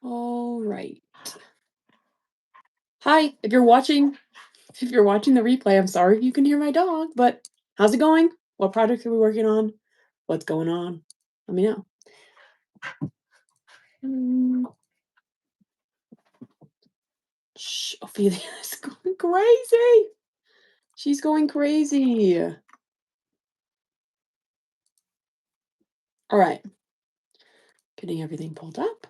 All right. Hi, if you're watching the replay, I'm sorry if you can hear my dog, but how's it going? What projects are we working on? What's going on? Let me know. Mm, Shh, Ophelia is going crazy. She's going crazy. All right, getting everything pulled up.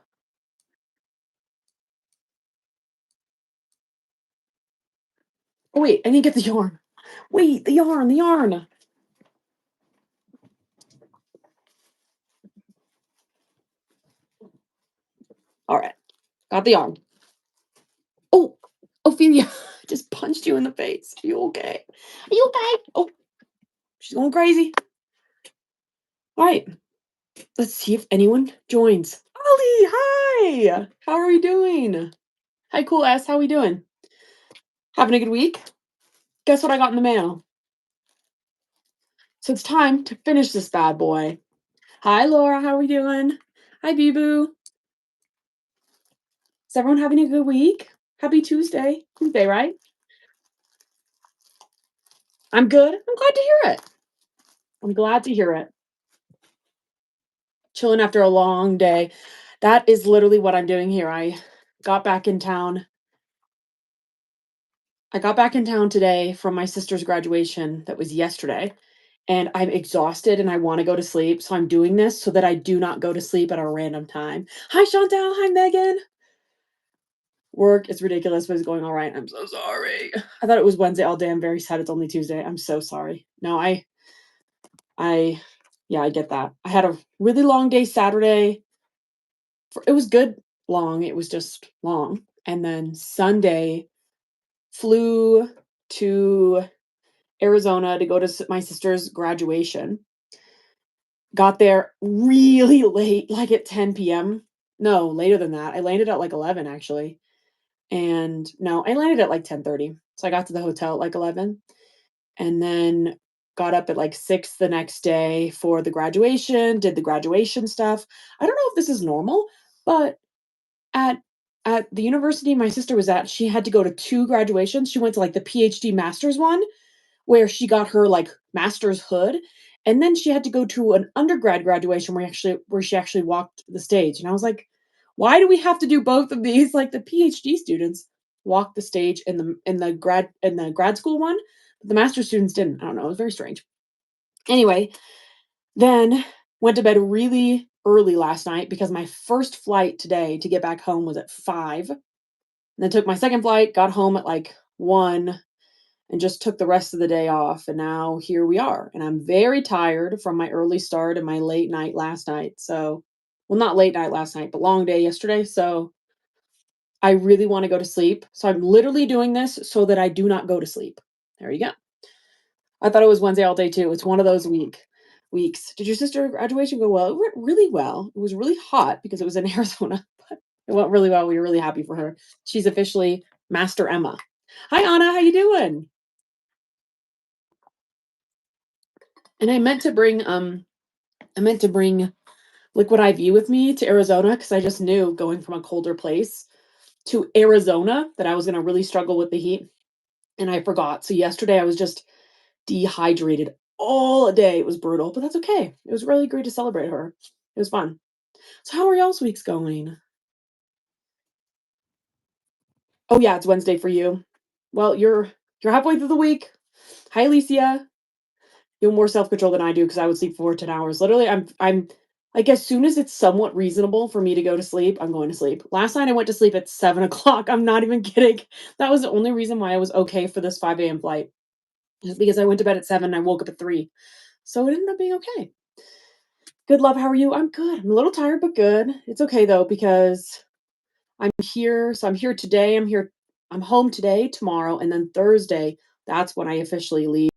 Oh wait, I need to get the yarn. Wait, the yarn. All right, got the yarn. Oh, Ophelia, I just punched you in the face. Are you okay? Are you okay? Oh, she's going crazy. All right. Let's see if anyone joins. Ollie, hi! How are we doing? Hi, Cool S. How we doing? Having a good week? Guess what I got in the mail? So it's time to finish this bad boy. Hi, Laura. How we doing? Hi, Bibu. Is everyone having a good week? Happy Tuesday. Tuesday, right? I'm good. I'm glad to hear it. I'm glad to hear it. Chilling after a long day. That is literally what I'm doing here. Got back in town I got back in town today from my sister's graduation that was yesterday, and I'm exhausted and I want to go to sleep. So I'm doing this so that I do not go to sleep at a random time. Hi, Chantel. Hi, Megan. Work is ridiculous, but it's going all right. I'm so sorry. I thought it was Wednesday all day. I'm very sad it's only Tuesday. I'm so sorry. No, I, yeah, I get that. I had a really long day Saturday. It was good long. It was just long. And then Sunday flew to Arizona to go to my sister's graduation. Got there really late, like at 10 p.m. No, later than that. I landed at like 11 actually. And no, I landed at like 10:30. So I got to the hotel at like 11 and then got up at like 6 the next day for the graduation, did the graduation stuff. I don't know if this is normal, but at at the university my sister was at, she had to go to two graduations. She went to like the PhD master's one where she got her, like, master's hood, and then she had to go to an undergrad graduation where she actually walked the stage, and I was like, "Why do we have to do both of these?" Like, the PhD students walked the stage in the grad school one, but the master's students didn't. I don't know, it was very strange. Anyway, then went to bed really early last night because my first flight today to get back home was at 5, and then took my second flight, got home at, like, 1, and just took the rest of the day off. And now here we are. And I'm very tired from my early start and my late night last night. So, well, not late night last night, but long day yesterday. So I really want to go to sleep. So I'm literally doing this so that I do not go to sleep. There you go. I thought it was Wednesday all day too. It's one of those weeks. Did your sister graduation go well? It went really well. It was really hot because it was in Arizona, but it went really well. We were really happy for her. She's officially Master Emma. Hi Anna, how you doing? And I meant to bring liquid IV with me to Arizona because I just knew going from a colder place to Arizona that I was gonna really struggle with the heat, and I forgot. So yesterday I was just dehydrated all day. It was brutal, but that's okay. It was really great to celebrate her. It was fun. So how are y'all's weeks going? Oh yeah, it's Wednesday for you. Well, you're halfway through the week. Hi, Alicia. You have more self-control than I do because I would sleep for 10 hours. Literally, I'm like, as soon as it's somewhat reasonable for me to go to sleep, I'm going to sleep. Last night, I went to sleep at 7 o'clock. I'm not even kidding. That was the only reason why I was okay for this 5 a.m. flight, is because I went to bed at 7 and I woke up at 3. So it ended up being okay. Good love, how are you? I'm good. I'm a little tired, but good. It's okay though, because I'm here. So I'm here today. I'm home today, tomorrow, and then Thursday. That's when I officially leave.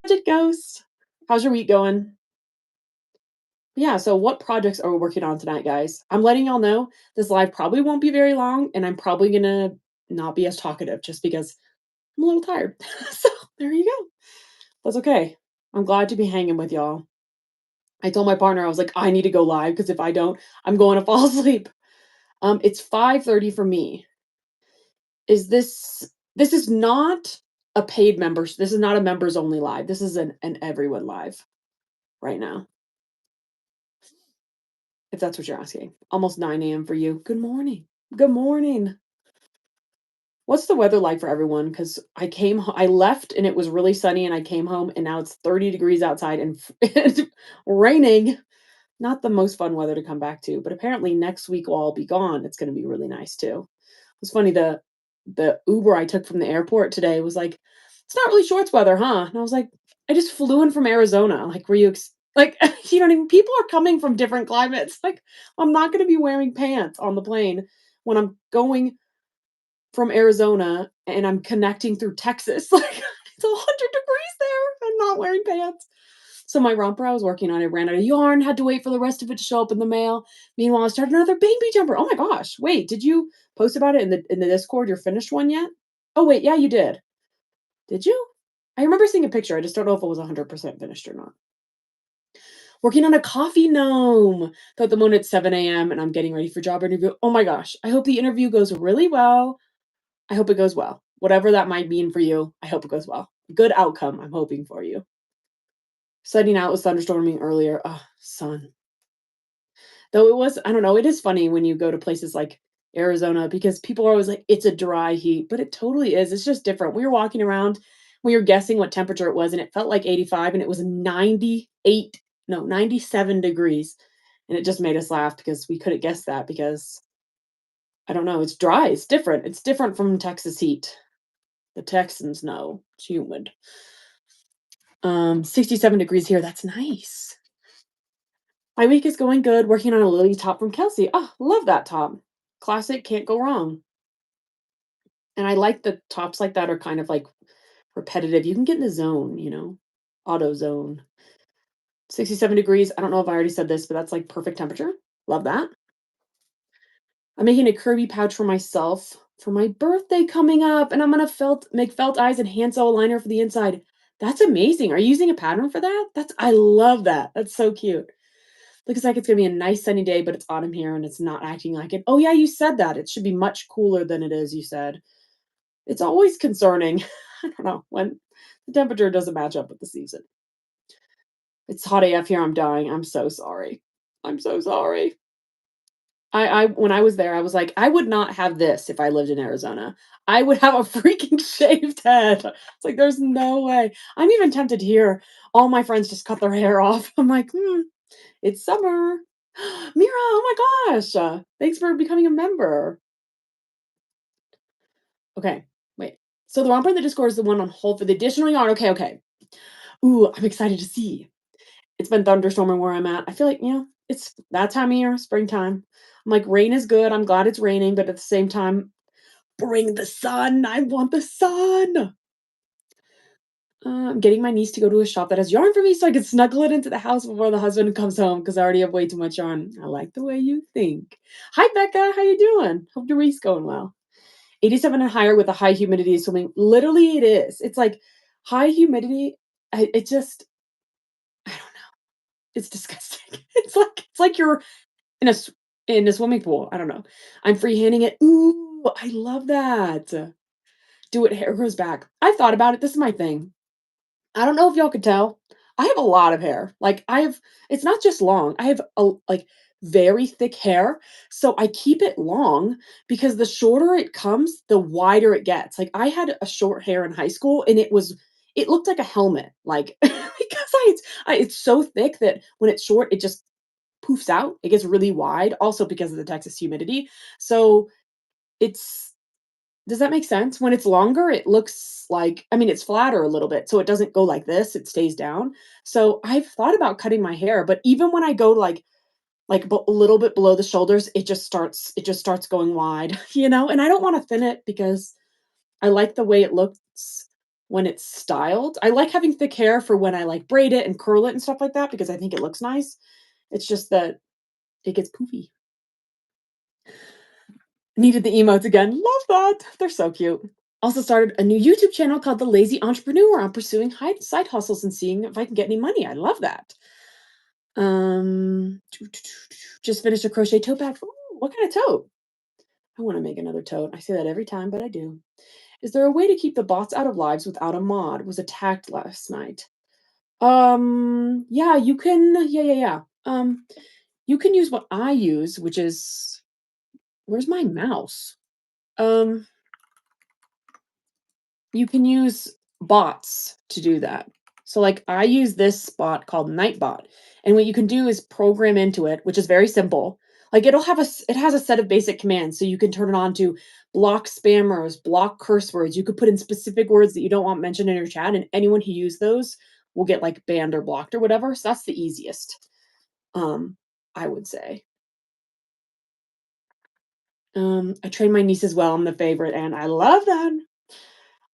Magic Ghost. How's your week going? Yeah, so what projects are we working on tonight, guys? I'm letting y'all know this live probably won't be very long, and I'm probably gonna not be as talkative just because I'm a little tired. So there you go. That's okay. I'm glad to be hanging with y'all. I told my partner, I was like, "I need to go live because if I don't, I'm going to fall asleep." It's 5:30 for me. Is this is not a paid members this is not a members only live. This is an everyone live right now, if that's what you're asking. Almost 9 a.m. for you. Good morning. Good morning. What's the weather like for everyone? Because I left and it was really sunny and I came home and now it's 30 degrees outside and and raining. Not the most fun weather to come back to, but apparently next week will all be gone. It's gonna be really nice too. It's funny, the Uber I took from the airport today was like, "It's not really shorts weather, huh?" And I was like, "I just flew in from Arizona." Like, were you like, you know what I mean? People are coming from different climates. Like, I'm not gonna be wearing pants on the plane when I'm going from Arizona and I'm connecting through Texas. Like, it's 100 degrees there. I'm not wearing pants. So my romper I was working on, I ran out of yarn, had to wait for the rest of it to show up in the mail. Meanwhile, I started another baby jumper. Oh my gosh. Wait, did you post about it in the Discord, your finished one yet? Oh wait, yeah, you did. Did you? I remember seeing a picture. I just don't know if it was 100% finished or not. Working on a coffee gnome. Thought the moon at 7 a.m. and I'm getting ready for job interview. Oh my gosh. I hope the interview goes really well. I hope it goes well. Whatever that might mean for you, I hope it goes well. Good outcome, I'm hoping for you. Setting out was thunderstorming earlier. Oh, sun. Though it was I don't know, it is funny when you go to places like Arizona because people are always like, "It's a dry heat," but it totally is, it's just different. We were walking around, we were guessing what temperature it was, and it felt like 85, and it was 98 no, 97 degrees, and it just made us laugh because we couldn't guess that because, I don't know, it's dry, it's different. It's different from Texas heat. The Texans know it's humid. 67 degrees here, that's nice. My week is going good, working on a Lily top from Kelsey. Oh, love that top. Classic, can't go wrong. And I like the tops like that are kind of like repetitive. You can get in the zone, auto zone. 67 degrees. I don't know if I already said this, but that's like perfect temperature. Love that. I'm making a curvy pouch for myself for my birthday coming up, and I'm gonna make felt eyes and hand sew a liner for the inside. That's amazing. Are you using a pattern for that? I love that. That's so cute. Looks like it's gonna be a nice sunny day, but it's autumn here and it's not acting like it. Oh yeah, you said that. It should be much cooler than it is, you said. It's always concerning. I don't know, when the temperature doesn't match up with the season. It's hot AF here, I'm dying. I'm so sorry. I'm so sorry. I when I was there, I was like, "I would not have this if I lived in Arizona. I would have a freaking shaved head." It's like, there's no way. I'm even tempted here. All my friends just cut their hair off. I'm like, "Hmm, it's summer." Mira, oh my gosh. Thanks for becoming a member. Okay, wait. So the romper in the Discord is the one on hold for the additional yarn. Okay, okay. Ooh, I'm excited to see. It's been thunderstorming where I'm at. I feel like, it's that time of year, springtime. I'm like, rain is good. I'm glad it's raining, but at the same time, bring the sun. I want the sun. I'm getting my niece to go to a shop that has yarn for me so I can snuggle it into the house before the husband comes home because I already have way too much yarn. I like the way you think. Hi, Becca. How you doing? Hope your week's going well. 87 and higher with a high humidity is swimming. Literally, it is. It's like high humidity. It just, I don't know. It's disgusting. It's like you're in a swimming pool. I don't know. I'm freehanding it. Ooh, I love that. Do it. Hair grows back. I thought about it. This is my thing. I don't know if y'all could tell. I have a lot of hair. Like I have. It's not just long. I have very thick hair. So I keep it long because the shorter it comes, the wider it gets. Like I had a short hair in high school and it looked like a helmet. Like because it's so thick that when it's short, it just poofs out. It gets really wide. Also because of the Texas humidity. So it's does that make sense? When it's longer, it looks like I mean, it's flatter a little bit, so it doesn't go like this, it stays down. So I've thought about cutting my hair, but even when I go a little bit below the shoulders, it just starts going wide, And I don't wanna thin it because I like the way it looks when it's styled. I like having thick hair for when I, like, braid it and curl it and stuff like that because I think it looks nice. It's just that it gets poofy. Needed the emotes again. Love that. They're so cute. Also started a new YouTube channel called The Lazy Entrepreneur. I'm pursuing side hustles and seeing if I can get any money. I love that. Just finished a crochet tote bag. Ooh, what kind of tote? I want to make another tote. I say that every time, but I do. Is there a way to keep the bots out of lives without a mod? Was attacked last night. Yeah, you can. Yeah, yeah, yeah. You can use what I use, which is where's my mouse? Um, You can use bots to do that. So, like, I use this bot called Nightbot, and what you can do is program into it, which is very simple. Like, it has a set of basic commands, so you can turn it on to block spammers, block curse words. You could put in specific words that you don't want mentioned in your chat, and anyone who use those will get like banned or blocked or whatever. So that's the easiest. Um, I would say. I train my niece as well. I'm the favorite, and I love that.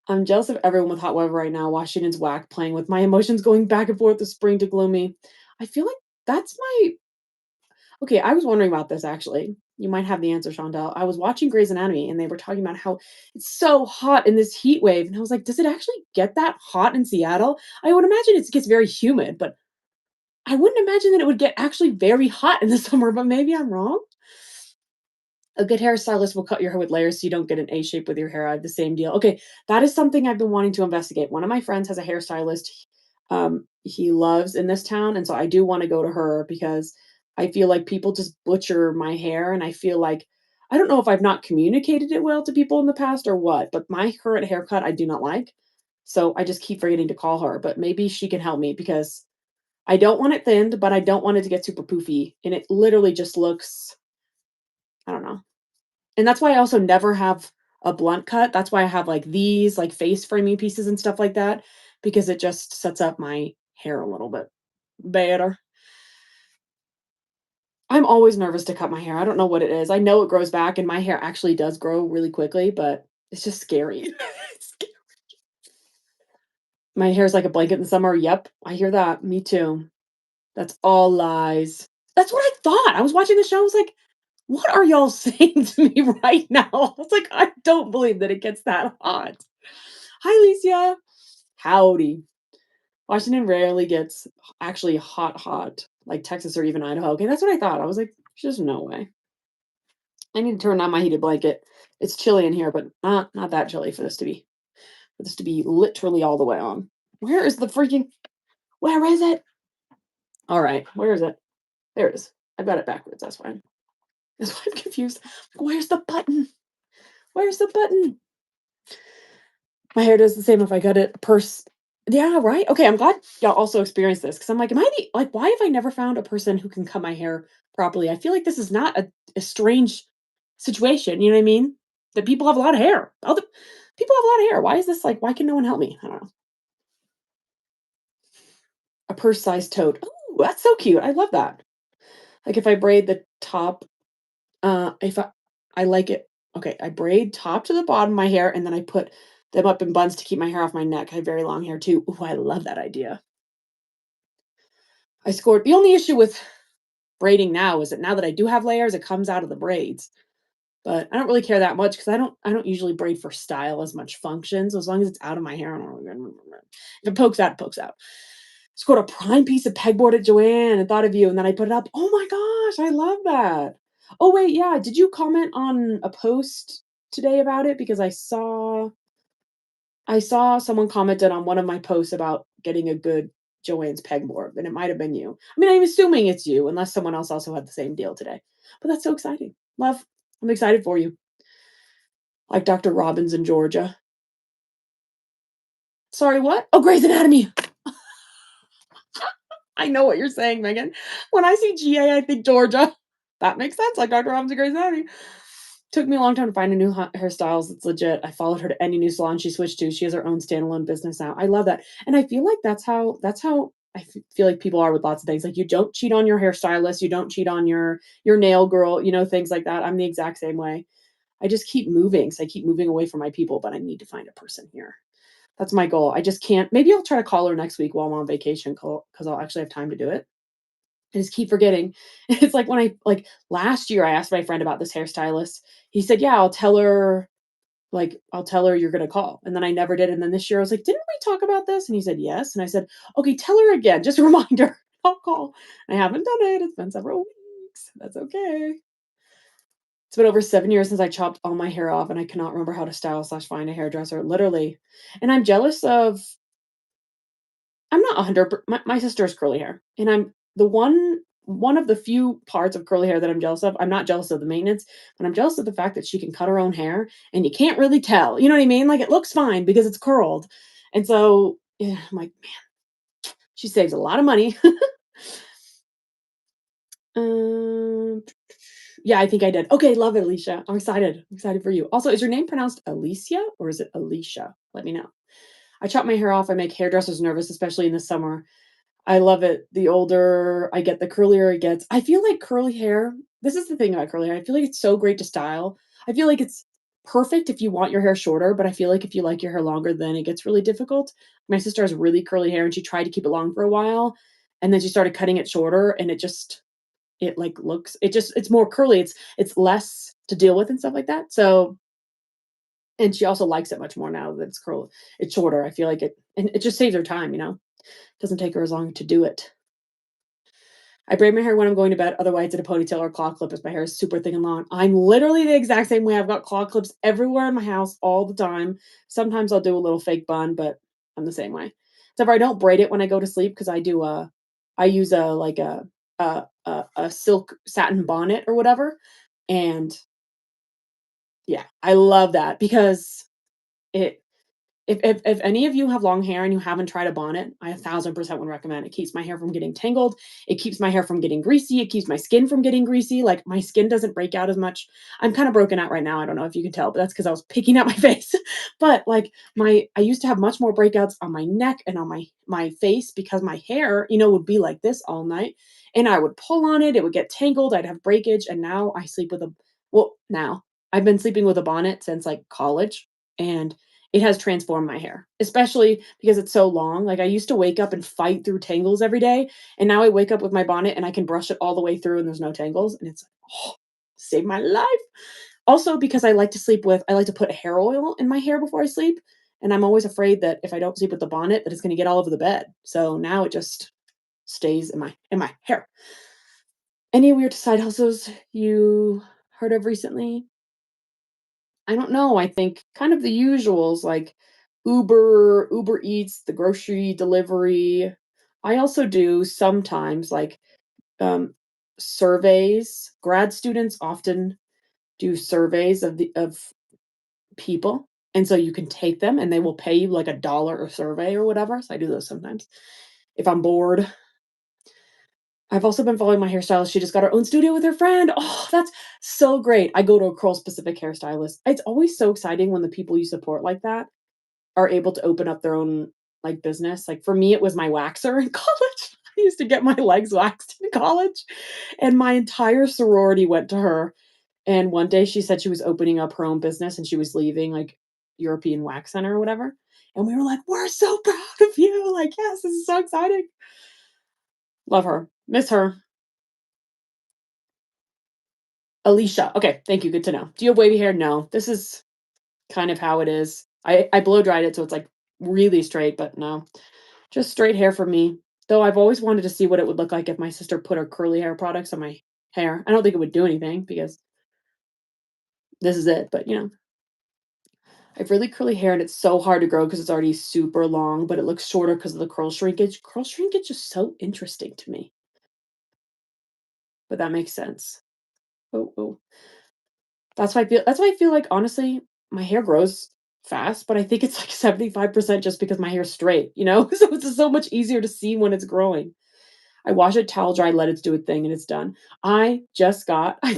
I'm jealous of everyone with hot weather right now. Washington's whack, playing with my emotions, going back and forth, the spring to gloomy. I feel like that's my okay. I was wondering about this actually. You might have the answer, Shondell. I was watching Grey's Anatomy and they were talking about how it's so hot in this heat wave. And I was like, does it actually get that hot in Seattle? I would imagine it gets very humid, but I wouldn't imagine that it would get actually very hot in the summer, but maybe I'm wrong. A good hairstylist will cut your hair with layers so you don't get an A shape with your hair. I have the same deal. Okay, that is something I've been wanting to investigate. One of my friends has a hairstylist he loves in this town, and so I do want to go to her because I feel like people just butcher my hair, and I feel like I don't know if I've not communicated it well to people in the past or what, but my current haircut I do not like. So I just keep forgetting to call her, but maybe she can help me because I don't want it thinned, but I don't want it to get super poofy, and it literally just looks I don't know. And that's why I also never have a blunt cut. That's why I have, like, these, like, face framing pieces and stuff like that, because it just sets up my hair a little bit better. I'm always nervous to cut my hair. I don't know what it is. I know it grows back, and my hair actually does grow really quickly, but it's just scary. It's sca My hair's like a blanket in the summer. Yep, I hear that. Me too. That's all lies. That's what I thought. I was watching the show, I was like, "What are y'all saying to me right now?" I was like, "I don't believe that it gets that hot." Hi, Licia. Howdy. Washington rarely gets actually hot, hot, like Texas or even Idaho. Okay, that's what I thought. I was like, there's just no way. I need to turn on my heated blanket. It's chilly in here, but not that chilly for this to be literally all the way on. Where is the freaking where is it? All right, where is it? There it is. I got it backwards. That's fine. That's why I'm confused. Where's the button? Where's the button? My hair does the same if I cut it purse. Yeah, right? Okay, I'm glad y'all also experienced this because 'cause I'm like, am I the like, why have I never found a person who can cut my hair properly? I feel like this is not a strange situation, you know what I mean? That people have a lot of hair. Other people have a lot of hair. Why is this like, why can no one help me? I don't know. A purse-sized tote. Oh, that's so cute. I love that. Like if I braid the top, if I like it. Okay, I braid top to the bottom of my hair and then I put them up in buns to keep my hair off my neck. I have very long hair too. Ooh, I love that idea. I scored. The only issue with braiding now is that now that I do have layers, it comes out of the braids. But I don't really care that much because I don't usually braid for style as much function. So as long as it's out of my hair, I don't really if it pokes out, it pokes out. Scored a prime piece of pegboard at Joanne and thought of you, and then I put it up. Oh my gosh, I love that. Oh wait, yeah. Did you comment on a post today about it? Because I saw someone commented on one of my posts about getting a good Joanne's pegboard, and it might have been you. I mean, I'm assuming it's you, unless someone else also had the same deal today. But that's so exciting. Love. I'm excited for you. Like Dr. Robbins in Georgia. Sorry, what? Oh, Grey's Anatomy. I know what you're saying, Megan. When I see GA, I think Georgia. That makes sense. Like Dr. Robbins and Grey's Anatomy. Took me a long time to find a new hairstyles that's legit. I followed her to any new salon she switched to. She has her own standalone business now. I love that, and I feel like that's how feel like people are with lots of things. Like you don't cheat on your hairstylist, you don't cheat on your nail girl, things like that. I'm the exact same way. I just keep moving, so I keep moving away from my people, but I need to find a person here. That's my goal. I just can't. Maybe I'll try to call her next week while I'm on vacation because I'll actually have time to do it. I just keep forgetting. It's like when last year I asked my friend about this hairstylist. He said, "Yeah, I'll tell her Like, I'll tell her you're gonna call. And then I never did. And then this year I was like, didn't we talk about this? And he said, yes. And I said, okay, tell her again. Just a reminder. I'll call. I haven't done it. It's been several weeks. That's okay. It's been over 7 years since I chopped all my hair off, and I cannot remember how to style slash find a hairdresser, literally. And I'm jealous of I'm not 100 my sister has curly hair, and I'm the one of the few parts of curly hair that I'm jealous of. I'm not jealous of the maintenance, but I'm jealous of the fact that she can cut her own hair, and you can't really tell, you know what I mean? Like, it looks fine because it's curled, and so, yeah, I'm like, she saves a lot of money. Um, yeah, I think I did. Okay, love it, Alicia. I'm excited. I'm excited for you. Also, is your name pronounced Alicia or is it Alicia? Let me know. I chop my hair off. I make hairdressers nervous, especially in the summer. I love it. The older I get, the curlier it gets. I feel like curly hair, this is the thing about curly hair. I feel like it's so great to style. I feel like it's perfect if you want your hair shorter, but I feel like if you like your hair longer, then it gets really difficult. My sister has really curly hair and she tried to keep it long for a while. And then she started cutting it shorter and it like looks it's more curly. It's less to deal with and stuff like that. So and she also likes it much more now that it's shorter. I feel like it just saves her time, you know? Doesn't take her as long to do it. I braid my hair when I'm going to bed, otherwise, it's a ponytail or claw clip as my hair is super thick and long. I'm literally the exact same way. I've got claw clips everywhere in my house all the time. Sometimes I'll do a little fake bun, but I'm the same way. Except for I don't braid it when I go to sleep because I use a silk satin bonnet or whatever. And yeah, I love that because it if any of you have long hair and you haven't tried a bonnet, I 1,000% would recommend. It keeps my hair from getting tangled. It keeps my hair from getting greasy. It keeps my skin from getting greasy. Like, my skin doesn't break out as much. I'm kinda broken out right now. I don't know if you can tell, but that's because I was picking at my face. But, like, my I used to have much more breakouts on my neck and on my face because my hair, would be like this all night, and I would pull on it. It would get tangled. I'd have breakage, and now I sleep with a well, now. I've been sleeping with a bonnet since, like, college, and it has transformed my hair, especially because it's so long. Like, I used to wake up and fight through tangles every day, and now I wake up with my bonnet and I can brush it all the way through and there's no tangles, and it's like, "Oh, saved my life." Also, because I like to put hair oil in my hair before I sleep, and I'm always afraid that if I don't sleep with the bonnet, that it's gonna get all over the bed. So now it just stays in my hair. Any weird side hustles you heard of recently? I don't know, I think kind of the usuals like Uber Eats, the grocery delivery. I also do sometimes like um surveys. Grad students often do surveys of people. And so you can take them and they will pay you like $1 a survey or whatever. So I do those sometimes. If I'm bored, I've also been following my hairstylist. She just got her own studio with her friend. Oh, that's so great. I go to a curl specific hairstylist. It's always so exciting when the people you support like that are able to open up their own, like, business. Like, for me, it was my waxer in college. I used to get my legs waxed in college, and my entire sorority went to her, and one day she said she was opening up her own business and she was leaving, like, European Wax Center or whatever, and we were like, "We're so proud of you." Like, "Yes, this is so exciting." Love her. Miss her. Alicia. Okay, thank you, good to know. Do you have wavy hair? No. This is kind of how it is. I blow dried it, so it's, like, really straight, but no. Just straight hair for me. Though I've always wanted to see what it would look like if my sister put her curly hair products on my hair. I don't think it would do anything because this is it, but, I have really curly hair and it's so hard to grow because it's already super long, but it looks shorter because of the curl shrinkage. Curl shrinkage is so interesting to me, but that makes sense. Oh, oh. That's why I feel like, honestly, my hair grows fast, but I think it's like 75% just because my hair's straight, you know? So it's just so much easier to see when it's growing. I wash it, towel dry, let it do its thing, and it's done. I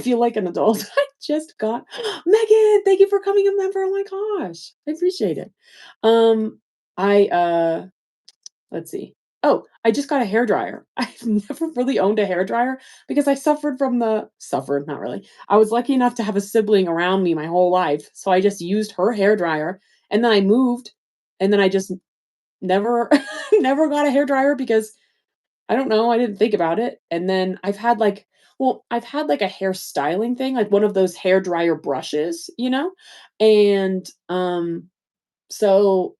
feel like an adult. I just got Megan, thank you for coming a member. Oh my gosh. I appreciate it. I let's see. Oh, I just got a hair dryer. I've never really owned a hair dryer because I suffered, not really. I was lucky enough to have a sibling around me my whole life. So I just used her hair dryer and then I moved and then I just never never got a hair dryer because I don't know, I didn't think about it, and then I've had, like Well, I've had, like, a hair styling thing, like, one of those hair dryer brushes, you know? And, so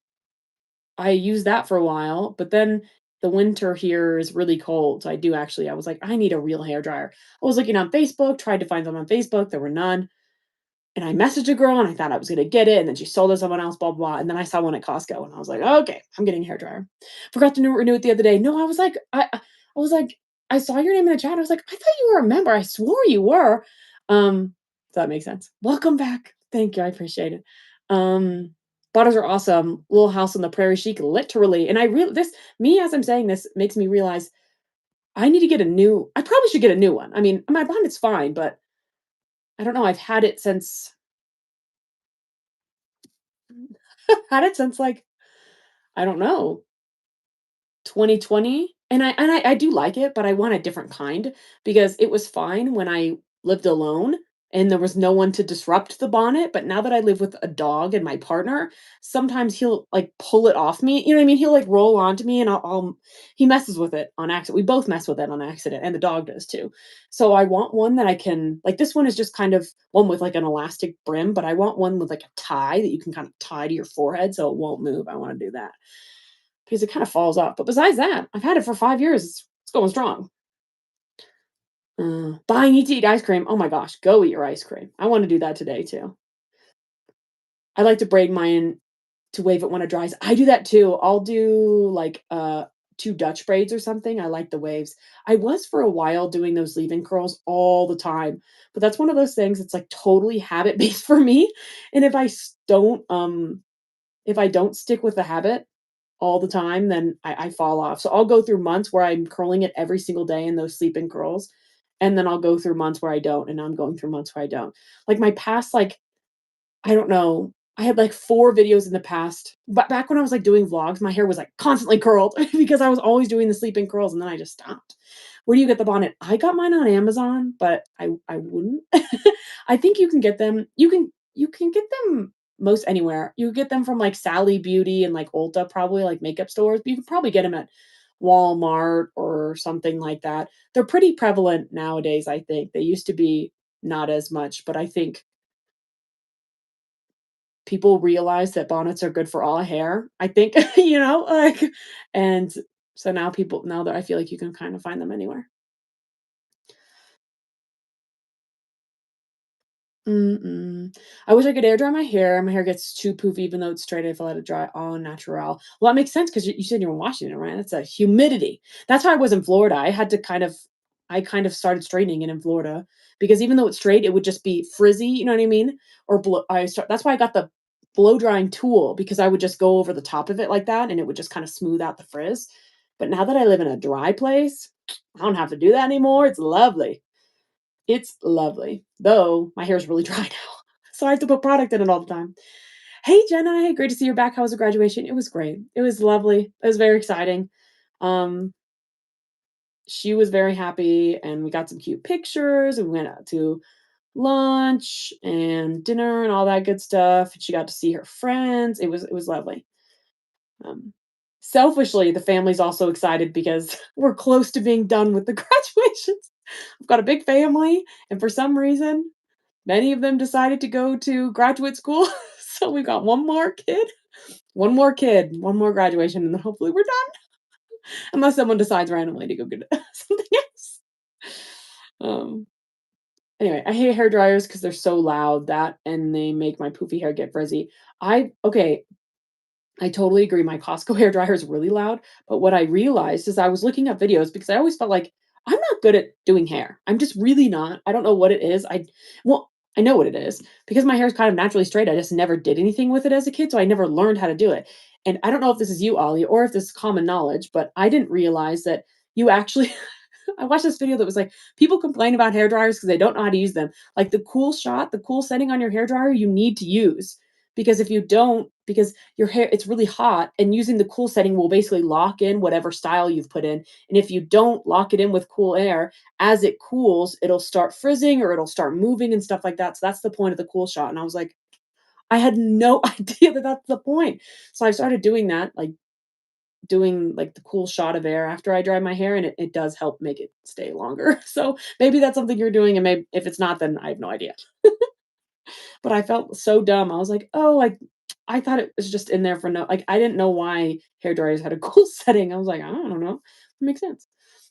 I used that for a while, but then the winter here is really cold, so I was like, "I need a real hair dryer." I was looking on Facebook, tried to find them on Facebook, there were none. And I messaged a girl and I thought I was gonna get it, and then she sold it to someone else, blah, blah, blah, and then I saw one at Costco and I was like, "Okay, I'm getting a hairdryer." Forgot to renew it the other day. No, I was like, "I saw your name in the chat." I was like, "I thought you were a member. I swore you were." Does that make sense? Welcome back. Thank you, I appreciate it. Um, Butters are awesome. Little House on the Prairie chic, literally, and I really this me as I'm saying this makes me realize I probably should get a new one. I mean, my bonnet's fine, but I don't know, I've had it since had it since, like, I don't know, 2020, and I do like it, but I want a different kind because it was fine when I lived alone and there was no one to disrupt the bonnet, but now that I live with a dog and my partner, sometimes he'll, like, pull it off me, you know what I mean? He'll, like, roll onto me and I'll he messes with it on accident. We both mess with it on accident, and the dog does too. So I want one that I can like, this one is just kind of one with, like, an elastic brim, but I want one with, like, a tie that you can kind of tie to your forehead so it won't move. I wanna do that. Because it kinda falls off, but besides that, I've had it for 5 years, it's going strong. Buying you to eat ice cream, oh my gosh, go eat your ice cream. I wanna do that today too. I like to braid mine to wave it when it dries. I do that too. I'll do, like, 2 Dutch braids or something, I like the waves. I was for a while doing those leave-in curls all the time, but that's one of those things that's, like, totally habit-based for me, and if I don't stick with the habit all the time, then I fall off. So I'll go through months where I'm curling it every single day in those sleep-in curls, and then I'll go through months where I don't, and I'm going through months where I don't. Like, my past, like, I don't know, I had, like, 4 videos in the past but back when I was, like, doing vlogs, my hair was, like, constantly curled because I was always doing the sleep-in curls, and then I just stopped. Where do you get the bonnet? I got mine on Amazon, but I wouldn't. I think you can get them most anywhere. You get them from, like, Sally Beauty and, like, Ulta, probably, like, makeup stores, but you could probably get them at Walmart or something like that. They're pretty prevalent nowadays, I think. They used to be not as much, but I think people realize that bonnets are good for all hair, I think, like, and so now that I feel like you can kind of find them anywhere. Mm-mm. I wish I could air dry my hair. My hair gets too poofy even though it's straight if I let it dry au natural. Well, that makes sense because you said you're in Washington, right? That's a humidity. That's how I was in Florida. I kind of started straightening it in Florida because even though it's straight, it would just be frizzy, you know what I mean? Or that's why I got the blow drying tool because I would just go over the top of it like that and it would just kind of smooth out the frizz. But now that I live in a dry place, I don't have to do that anymore. It's lovely. It's lovely, though my hair's really dry now, so I have to put product in it all the time. Hey, Jenna, hey, great to see you're back. How was the graduation? It was great. It was lovely. It was very exciting. Um, she was very happy, and we got some cute pictures, and we went out to lunch and dinner and all that good stuff, and she got to see her friends. It was lovely. Um, Selfishly, the family's also excited because we're close to being done with the graduations. I've got a big family, and for some reason, many of them decided to go to graduate school, so we got one more graduation, and then hopefully we're done, unless someone decides randomly to go get something else. Um, anyway, I hate hair dryers because 'cause they're so loud, that and they make my poofy hair get frizzy. I totally agree, my Costco hair dryer is really loud, but what I realized is I was looking up videos because I always felt like I'm not good at doing hair. I'm just really not. I don't know what it is. Well, I know what it is because my hair is kind of naturally straight. I just never did anything with it as a kid, so I never learned how to do it. And I don't know if this is you, Ollie, or if this is common knowledge, but I didn't realize that you actually I watched this video that was like, people complain about hair dryers because they don't know how to use them. Like the cool setting on your hair dryer, you need to use because if you don't, because your hair, it's really hot, and using the cool setting will basically lock in whatever style you've put in. And if you don't lock it in with cool air, as it cools, it'll start frizzing or it'll start moving and stuff like that. So that's the point of the cool shot. And I was like, I had no idea that that's the point. So I started doing that like doing, like, the cool shot of air after I dry my hair, and it does help make it stay longer. So, maybe that's something you're doing, and maybe if it's not, then I have no idea. But I felt so dumb. I was like, "Oh, like, I thought it was just in there for no," like, I didn't know why hair dryers had a cool setting. I was like, "I don't know. It makes sense."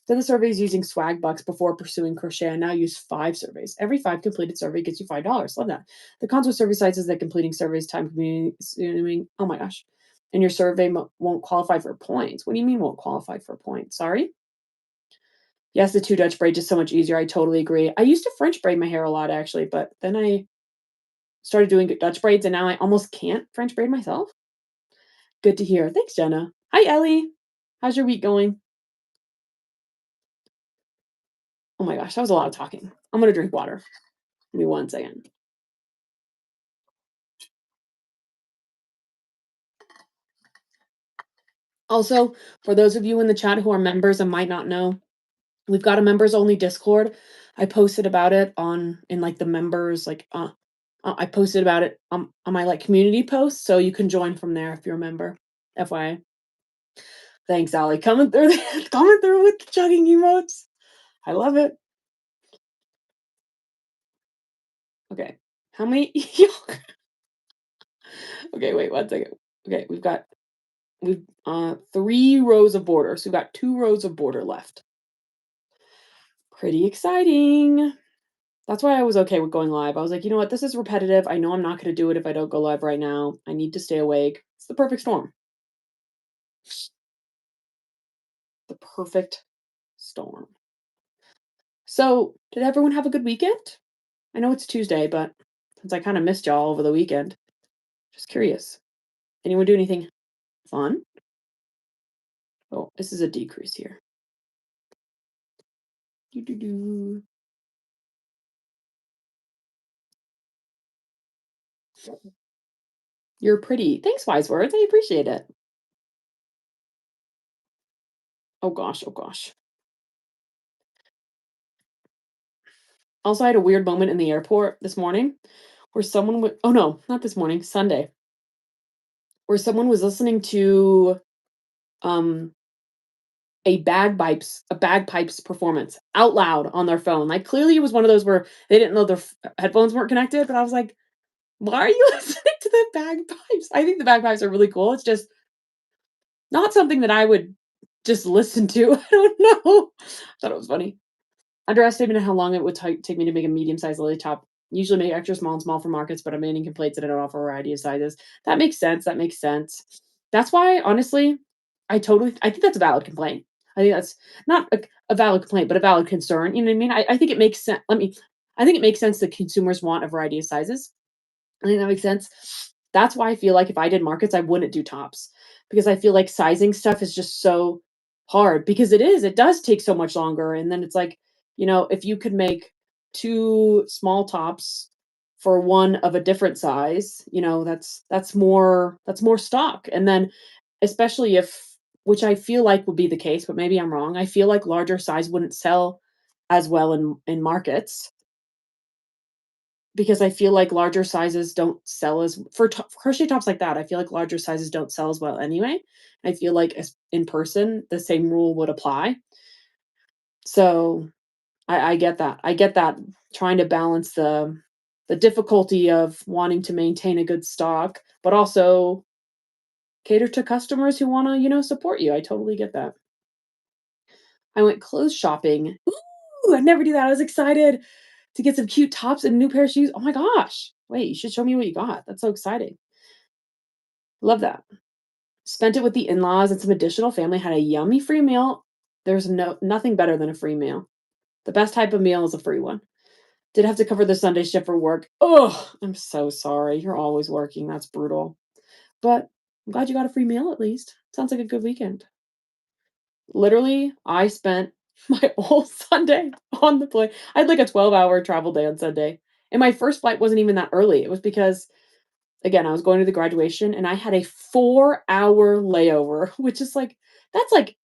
Then the surveys using swag bucks before pursuing crochet. I now use 5 surveys. Every 5 completed survey gets you $5. Love that. The cons with survey sites is that completing surveys time consuming. Oh my gosh. And your survey won't qualify for points. What do you mean won't qualify for points? Sorry? Yes, the 2 Dutch braid is so much easier. I totally agree. I used to French braid my hair a lot actually, but then I started doing Dutch braids, and now I almost can't French braid myself. Good to hear. Thanks, Jenna. Hi, Ellie. How's your week going? Oh my gosh, that was a lot of talking. I'm gonna drink water. Give me 1 second. Also, for those of you in the chat who are members and might not know, we've got a members only Discord. I posted about it on in like the members I posted about it on my like community post, so you can join from there if you're a member. FYI. Thanks, Allie. Coming through coming through with the chugging emotes. I love it. Okay. How many Okay, wait 1 second. Okay, we've 3 rows of border. So we've got 2 rows of border left. Pretty exciting. That's why I was okay with going live. I was like, you know what? This is repetitive. I know I'm not going to do it if I don't go live right now. I need to stay awake. It's the perfect storm. The perfect storm. So, did everyone have a good weekend? I know it's Tuesday, but since I kind of missed y'all over the weekend, just curious. Anyone do anything fun? Oh, this is a decrease here. Doo -doo -doo. You're pretty. Thanks, wise words. I appreciate it. Oh gosh, oh gosh. Also, I had a weird moment in the airport this morning where someone would, oh no, not this morning, Sunday, where someone was listening to um a bagpipes performance out loud on their phone. Like clearly it was one of those where they didn't know their headphones weren't connected, but I was like, why are you listening to the bagpipes? I think the bagpipes are really cool. It's just not something that I would just listen to. I don't know. I thought it was funny. Underestimated how long it would take me to make a medium-sized lily top. Usually make extra small and small for markets, but I'm making complaints that I don't offer a variety of sizes. That makes sense. That makes sense. That's why, honestly, I think that's a valid complaint. I think that's not a valid complaint, but a valid concern. You know what I mean? I think it makes sense. I think it makes sense that consumers want a variety of sizes. I think that makes sense. That's why I feel like if I did markets, I wouldn't do tops because I feel like sizing stuff is just so hard because it does take so much longer. And then it's like, if you could make 2 small tops for one of a different size, that's more stock. And then especially if, which I feel like would be the case, but maybe I'm wrong. I feel like larger size wouldn't sell as well in markets because I feel like larger sizes don't sell as for crochet tops like that, I feel like larger sizes don't sell as well anyway. I feel like as in person, the same rule would apply. So, I get that. I get that trying to balance the difficulty of wanting to maintain a good stock, but also cater to customers who wanna, support you. I totally get that. I went clothes shopping. Ooh, I never do that. I was excited to get some cute tops and a new pair of shoes. Oh my gosh. Wait, you should show me what you got. That's so exciting. Love that. Spent it with the in-laws and some additional family, had a yummy free meal. There's nothing better than a free meal. The best type of meal is a free one. Did have to cover the Sunday shift for work. Oh, I'm so sorry. You're always working. That's brutal. But I'm glad you got a free meal at least. Sounds like a good weekend. Literally, I spent my whole Sunday on the plane. I had like a 12-hour travel day on Sunday. And my first flight wasn't even that early. It was because, again, I was going to the graduation and I had a 4-hour layover, which is like, that's like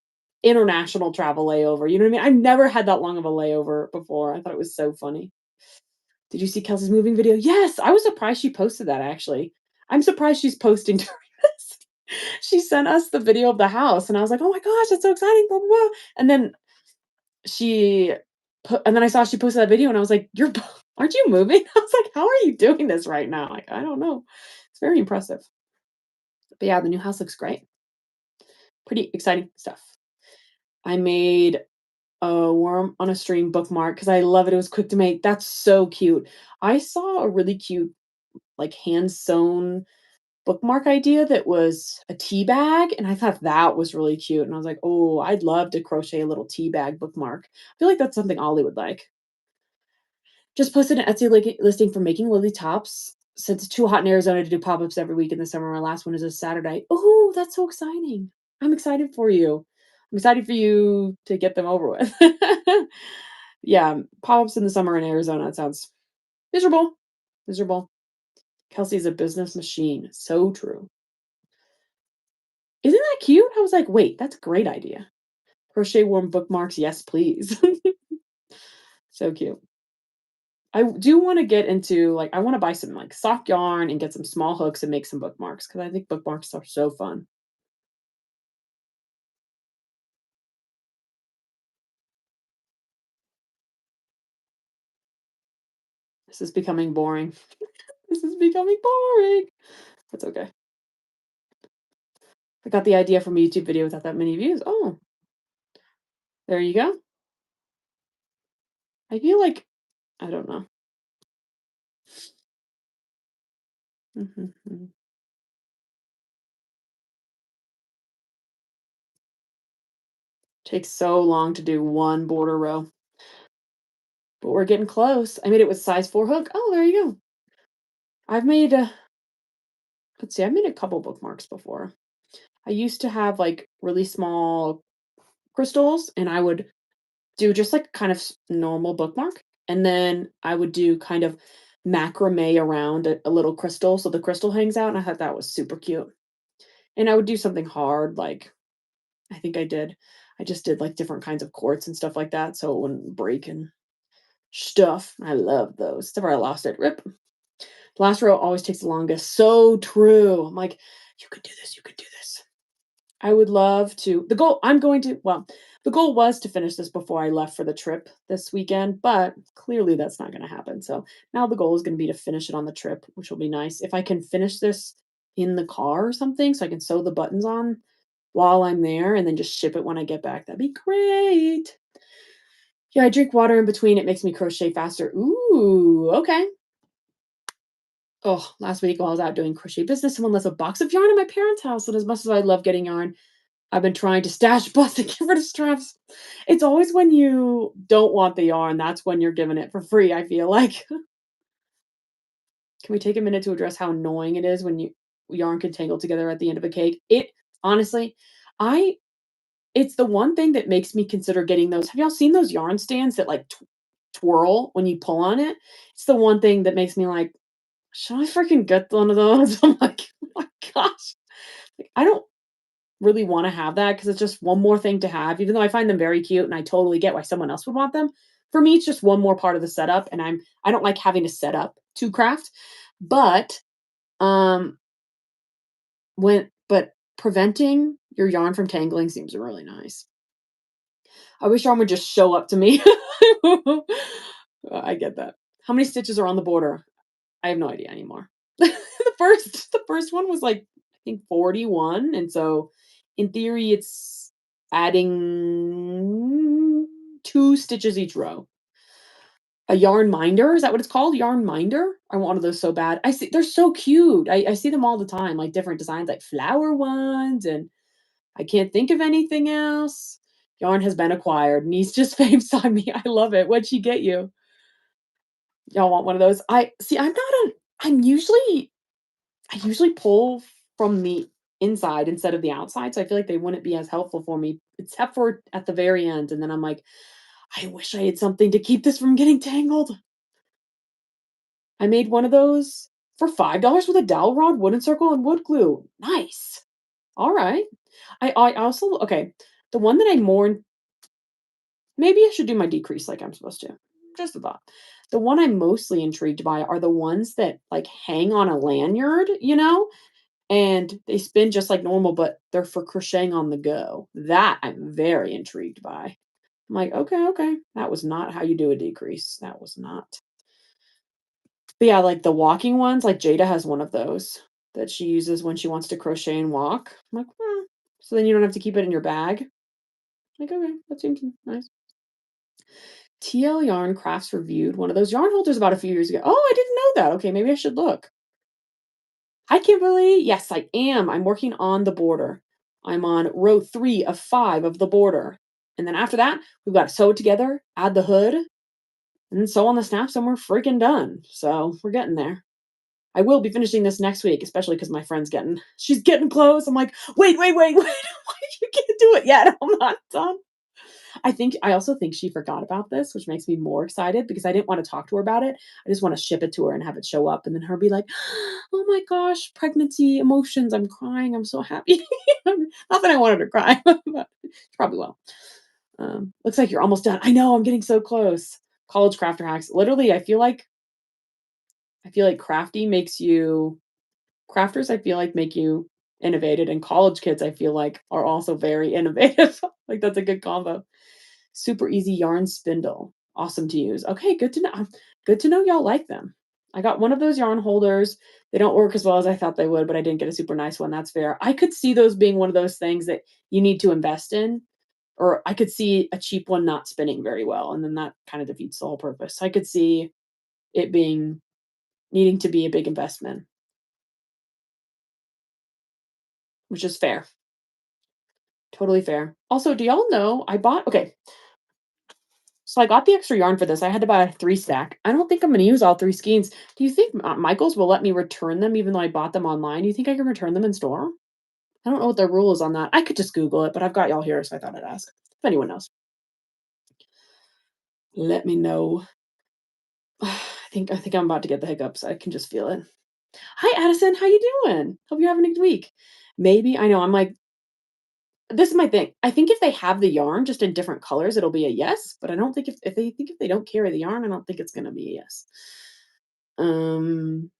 international travel layover. You know what I mean? I've never had that long of a layover before. I thought it was so funny. Did you see Kelsey's moving video? Yes, I was surprised she posted that actually. I'm surprised she's posting during this. She sent us the video of the house, and I was like, "Oh my gosh, that's so exciting, blah, blah, blah." And then she and then I saw she posted that video, and I was like, aren't you moving?" I was like, "How are you doing this right now?" Like, I don't know. It's very impressive. But yeah, the new house looks great. Pretty exciting stuff. I made a worm on a string bookmark because I love it. It was quick to make. That's so cute. I saw a really cute, like, hand sewn bookmark idea that was a tea bag, and I thought that was really cute. And I was like, "Oh, I'd love to crochet a little tea bag bookmark." I feel like that's something Ollie would like. Just posted an Etsy listing for making lily tops. Since it's too hot in Arizona to do pop-ups every week in the summer, my last one is this Saturday. Oh, that's so exciting. I'm excited for you. I'm excited for you to get them over with. Yeah, pop-ups in the summer in Arizona, it sounds miserable. Miserable. Kelsey's a business machine. So true. Isn't that cute? I was like, "Wait, that's a great idea." Crochet worm bookmarks, yes, please. So cute. I do wanna get into, like, I wanna buy some, like, sock yarn and get some small hooks and make some bookmarks because I think bookmarks are so fun. This is becoming boring. This is becoming boring. That's okay. I got the idea from a YouTube video without that many views. Oh, there you go. I feel like I don't know. Mhm, mhm. Takes so long to do one border row, but we're getting close. I made it with size 4 hook. Oh, there you go. I've made, let's see, I made a couple bookmarks before. I used to have, like, really small crystals, and I would do just, like, kind of normal bookmark, and then I would do kind of macrame around a little crystal, so the crystal hangs out, and I thought that was super cute. And I would do something hard, like, I just did, like, different kinds of quartz and stuff like that, so it wouldn't break and stuff. I love those. Except for I lost it. Rip. The last row always takes the longest. So true. I'm like, "You could do this, you could do this." I would love to the goal was to finish this before I left for the trip this weekend, but clearly that's not gonna happen, so now the goal is gonna be to finish it on the trip, which will be nice. If I can finish this in the car or something so I can sew the buttons on while I'm there and then just ship it when I get back, that'd be great. Yeah, I drink water in between, it makes me crochet faster. Ooh, okay. Oh, last week while I was out doing crochet business, someone left a box of yarn at my parents' house, and as much as I love getting yarn, I've been trying to stash butts and get rid of straps. It's always when you don't want the yarn, that's when you're giving it for free, I feel like. Can we take a minute to address how annoying it is when yarn can tangle together at the end of a cake? It honestly, I it's the one thing that makes me consider getting those. Have y'all seen those yarn stands that, like, twirl when you pull on it? It's the one thing that makes me like, "Should I freaking get one of those?" I'm like, "Oh my gosh." Like, I don't really wanna have that because it's just one more thing to have, even though I find them very cute and I totally get why someone else would want them. For me, it's just one more part of the setup, and I don't like having to set up to craft, but, um, but preventing your yarn from tangling seems really nice. I wish yarn would just show up to me. I get that. How many stitches are on the border? I have no idea anymore. The first one was, like, I think 41, and so, in theory, it's adding 2 stitches each row. A yarn minder, is that what it's called? Yarn minder? I want one of those so bad. I see they're so cute. I see them all the time, like, different designs, like flower ones, and I can't think of anything else. Yarn has been acquired. Niece just FaceTimed me. I love it. What'd she get you? Y'all want one of those? I see, I'm I usually pull from the inside instead of the outside, so I feel like they wouldn't be as helpful for me, except for at the very end, and then I'm like, "I wish I had something to keep this from getting tangled." I made one of those for $5 with a dowel rod, wooden circle, and wood glue. Nice. Alright. I also okay, the one that I more maybe I should do my decrease like I'm supposed to. Just a thought. The one I'm mostly intrigued by are the ones that, like, hang on a lanyard, you know? and they spin just like normal, but they're for crocheting on the go. That I'm very intrigued by. I'm like, "Okay, okay. That was not how you do a decrease. That was not." But yeah, like the walking ones, like Jada has one of those that she uses when she wants to crochet and walk. I'm like, "Hmm." So then you don't have to keep it in your bag. Like, okay, that seems nice. TL Yarn Crafts reviewed one of those yarn holders about a few years ago. Oh, I didn't know that. Okay, maybe I should look. Hi, Kimberly. Yes, I am. I'm working on the border. I'm on row 3 of 5 of the border. And then after that, we've got to sew it together, add the hood, and then sew on the snaps, and we're freaking done. So we're getting there. I will be finishing this next week, especially because my friend's she's getting close. I'm like, wait, wait, wait, wait. You can't do it yet. I'm not done. I also think she forgot about this, which makes me more excited because I didn't want to talk to her about it. I just want to ship it to her and have it show up and then her be like, "Oh my gosh, pregnancy emotions. I'm crying. I'm so happy." Not that I wanted her to cry, but she probably will. Looks like you're almost done. I know, I'm getting so close. College crafter hacks. Literally, I feel like crafters I feel like make you innovative, and college kids I feel like are also very innovative. Like that's a good combo. Super easy yarn spindle. Awesome to use. Okay, good to know. Good to know y'all like them. I got one of those yarn holders. They don't work as well as I thought they would, but I didn't get a super nice one. That's fair. I could see those being one of those things that you need to invest in, or I could see a cheap one not spinning very well, and then that kind of defeats the whole purpose. I could see it being needing to be a big investment, which is fair. Totally fair. Also, do y'all know okay, so I got the extra yarn for this. I had to buy a 3 stack. I don't think I'm gonna use all 3 skeins. Do you think Michaels will let me return them even though I bought them online? Do you think I can return them in store? I don't know what the rule is on that. I could just Google it, but I've got y'all here, so I thought I'd ask. If anyone knows, let me know. I think I'm about to get the hiccups. I can just feel it. Hi, Addison. How you doing? Hope you're having a good week. Maybe I know. I'm like, this is my thing. I think if they have the yarn just in different colors, it'll be a yes. But I don't think if they don't carry the yarn, I don't think it's gonna be a yes. Um,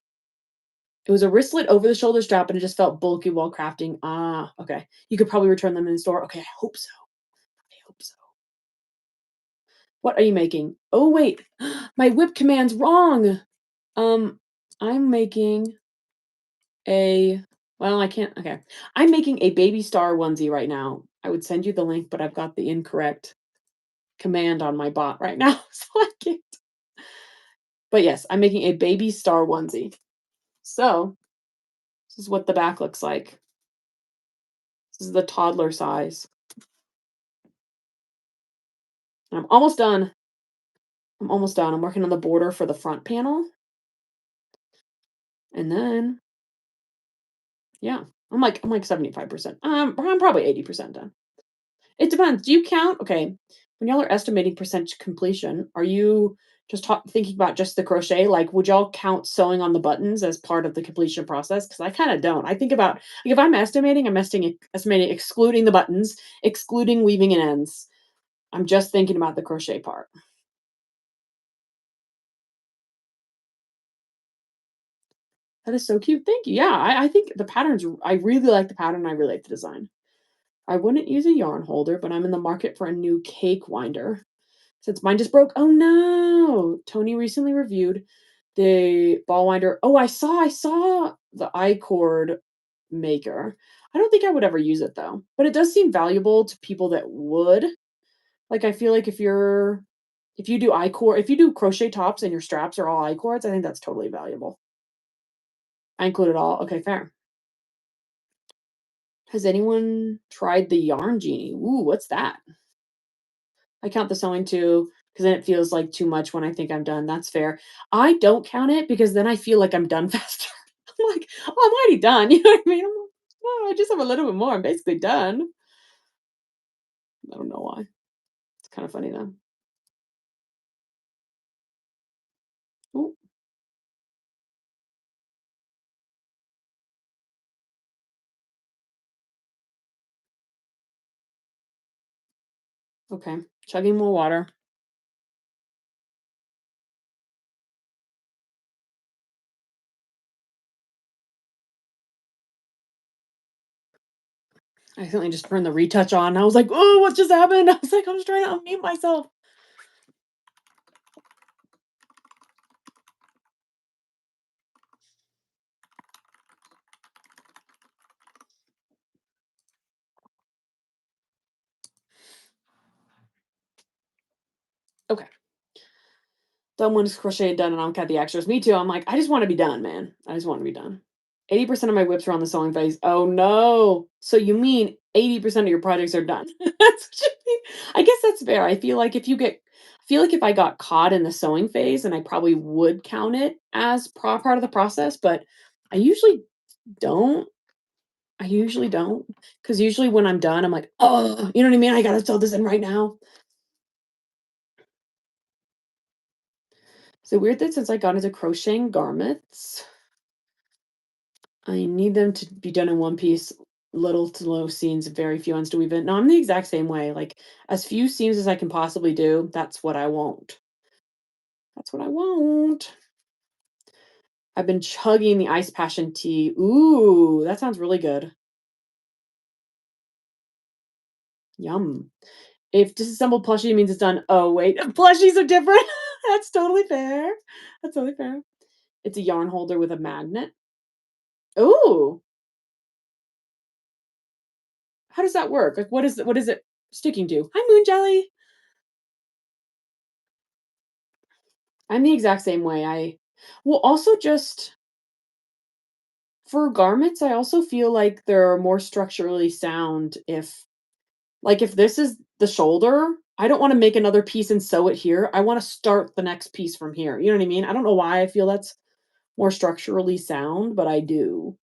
it was a wristlet over the shoulder strap, and it just felt bulky while crafting. Ah, okay. You could probably return them in the store. Okay, I hope so. I hope so. What are you making? Oh wait, my whip command's wrong. Um, I'm making a well, I can't. Okay, I'm making a baby star onesie right now. I would send you the link, but I've got the incorrect command on my bot right now, so I can't. But yes, I'm making a baby star onesie. So this is what the back looks like. This is the toddler size. I'm almost done. I'm almost done. I'm working on the border for the front panel. And then, yeah, I'm like 75%. I'm probably 80% done. It depends. Do you count? Okay. When y'all are estimating percentage completion, are you just thinking about just the crochet? Like, would y'all count sewing on the buttons as part of the completion process? Because I kind of don't. I think about, like, if I'm estimating, estimating excluding the buttons, excluding weaving and ends. I'm just thinking about the crochet part. That is so cute. Thank you. Yeah, I think the patterns, I really like the pattern. I really like the design. I wouldn't use a yarn holder, but I'm in the market for a new cake winder since mine just broke. Oh no. Tony recently reviewed the ball winder. Oh, I saw the I-cord maker. I don't think I would ever use it though, but it does seem valuable to people that would. Like I feel like if you do crochet tops and your straps are all I-cords, I think that's totally valuable. I include it all. Okay, fair. Has anyone tried the yarn genie? Ooh, what's that? I count the sewing too, because then it feels like too much when I think I'm done. That's fair. I don't count it because then I feel like I'm done faster. I'm like, oh, I'm already done. You know what I mean? I'm like, oh, I just have a little bit more. I'm basically done. I don't know why. It's kind of funny though. Ooh, okay. Chugging more water. I accidentally just turned the retouch on. I was like, "Oh, what just happened?" I was like, I was trying to unmute myself. Okay. Done one is crocheted, done, and I'll cut the extras. Me too. I'm like, I just want to be done, man. I just want to be done. 80% of my whips are on the sewing phase. Oh no. So you mean 80% of your projects are done? That's what you mean. I guess that's fair. I feel like if I got caught in the sewing phase, and I probably would count it as part of the process, but I usually don't. I usually don't. Because usually when I'm done, I'm like, oh, you know what I mean? I gotta sew this in right now. So weird that since I got into crocheting garments, I need them to be done in one piece, little to low seams, very few ends to weave in. No, I'm the exact same way. Like as few seams as I can possibly do. That's what I want. That's what I want. I've been chugging the ice passion tea. Ooh, that sounds really good. Yum. If disassembled plushie means it's done. Oh wait, plushies are different. That's totally fair. That's totally fair. It's a yarn holder with a magnet. Ooh, how does that work? Like, what is it sticking to? Hi, Moon Jelly. I'm the exact same way. I well, also just for garments, I also feel like they're more structurally sound if like if this is the shoulder, I don't want to make another piece and sew it here. I want to start the next piece from here. You know what I mean? I don't know why I feel that's more structurally sound, but I do.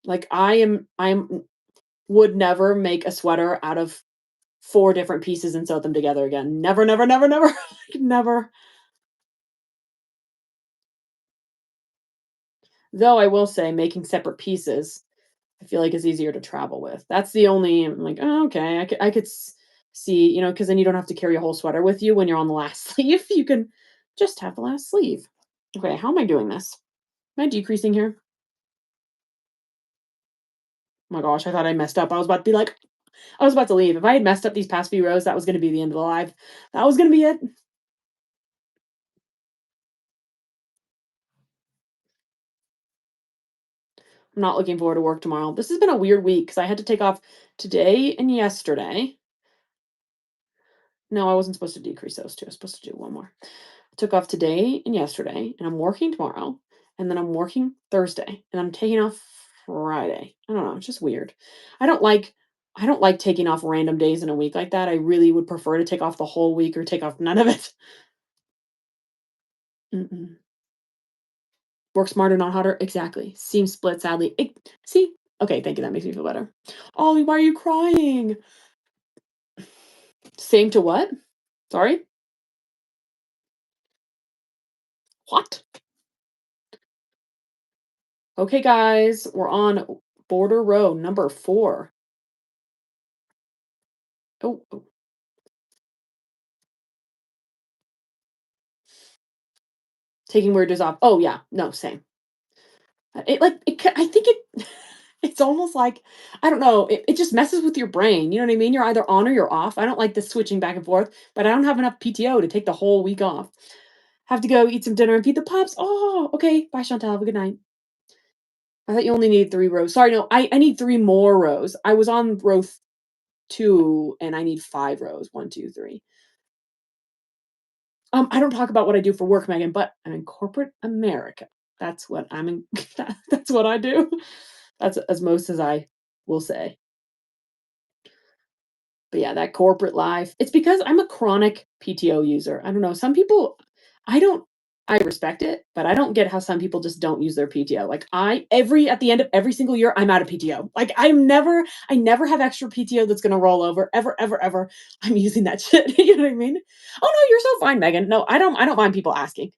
Like I'm would never make a sweater out of 4 different pieces and sew them together again. Never, never, never, never. Never. Though I will say making separate pieces, I feel like is easier to travel with. That's the only I'm like, "Oh, okay." I could see, because then you don't have to carry a whole sweater with you when you're on the last sleeve. You can just have the last sleeve. Okay, how am I doing this? Am I decreasing here? Oh my gosh, I thought I messed up. I was about to leave. If I had messed up these past few rows, that was gonna be the end of the live. That was gonna be it. I'm not looking forward to work tomorrow. This has been a weird week because I had to take off today and yesterday. No, I wasn't supposed to decrease those 2. I was supposed to do one more. I took off today and yesterday, and I'm working tomorrow, and then I'm working Thursday, and I'm taking off Friday. I don't know, it's just weird. I don't like I don't like taking off random days in a week like that. I really would prefer to take off the whole week or take off none of it. Mm-mm. Work smarter, not harder. Exactly. Seam split, sadly. See? Okay, thank you. That makes me feel better. Ollie, why are you crying? Same to what? Sorry? What? Okay, guys, we're on border row number 4. Oh, taking weird days off. Oh, yeah. No, same. I think it's almost like, I don't know, it just messes with your brain. You know what I mean? You're either on or you're off. I don't like the switching back and forth, but I don't have enough PTO to take the whole week off. Have to go eat some dinner and feed the pups. Oh, okay. Bye, Chantal. Have a good night. I thought you only needed 3 rows. Sorry, no, I need 3 more rows. I was on row 2 and I need 5 rows. 1, 2, 3. I don't talk about what I do for work, Megan, but I'm in corporate America. That's what I'm in. That's what I do. That's as most as I will say. But yeah, that corporate life. It's because I'm a chronic PTO user. I don't know. Some people, I don't. I respect it, but I don't get how some people just don't use their PTO. Like at the end of every single year, I'm out of PTO. Like I never have extra PTO that's gonna roll over ever, ever, ever. I'm using that shit. You know what I mean? Oh no, you're so fine, Megan. No, I don't mind people asking.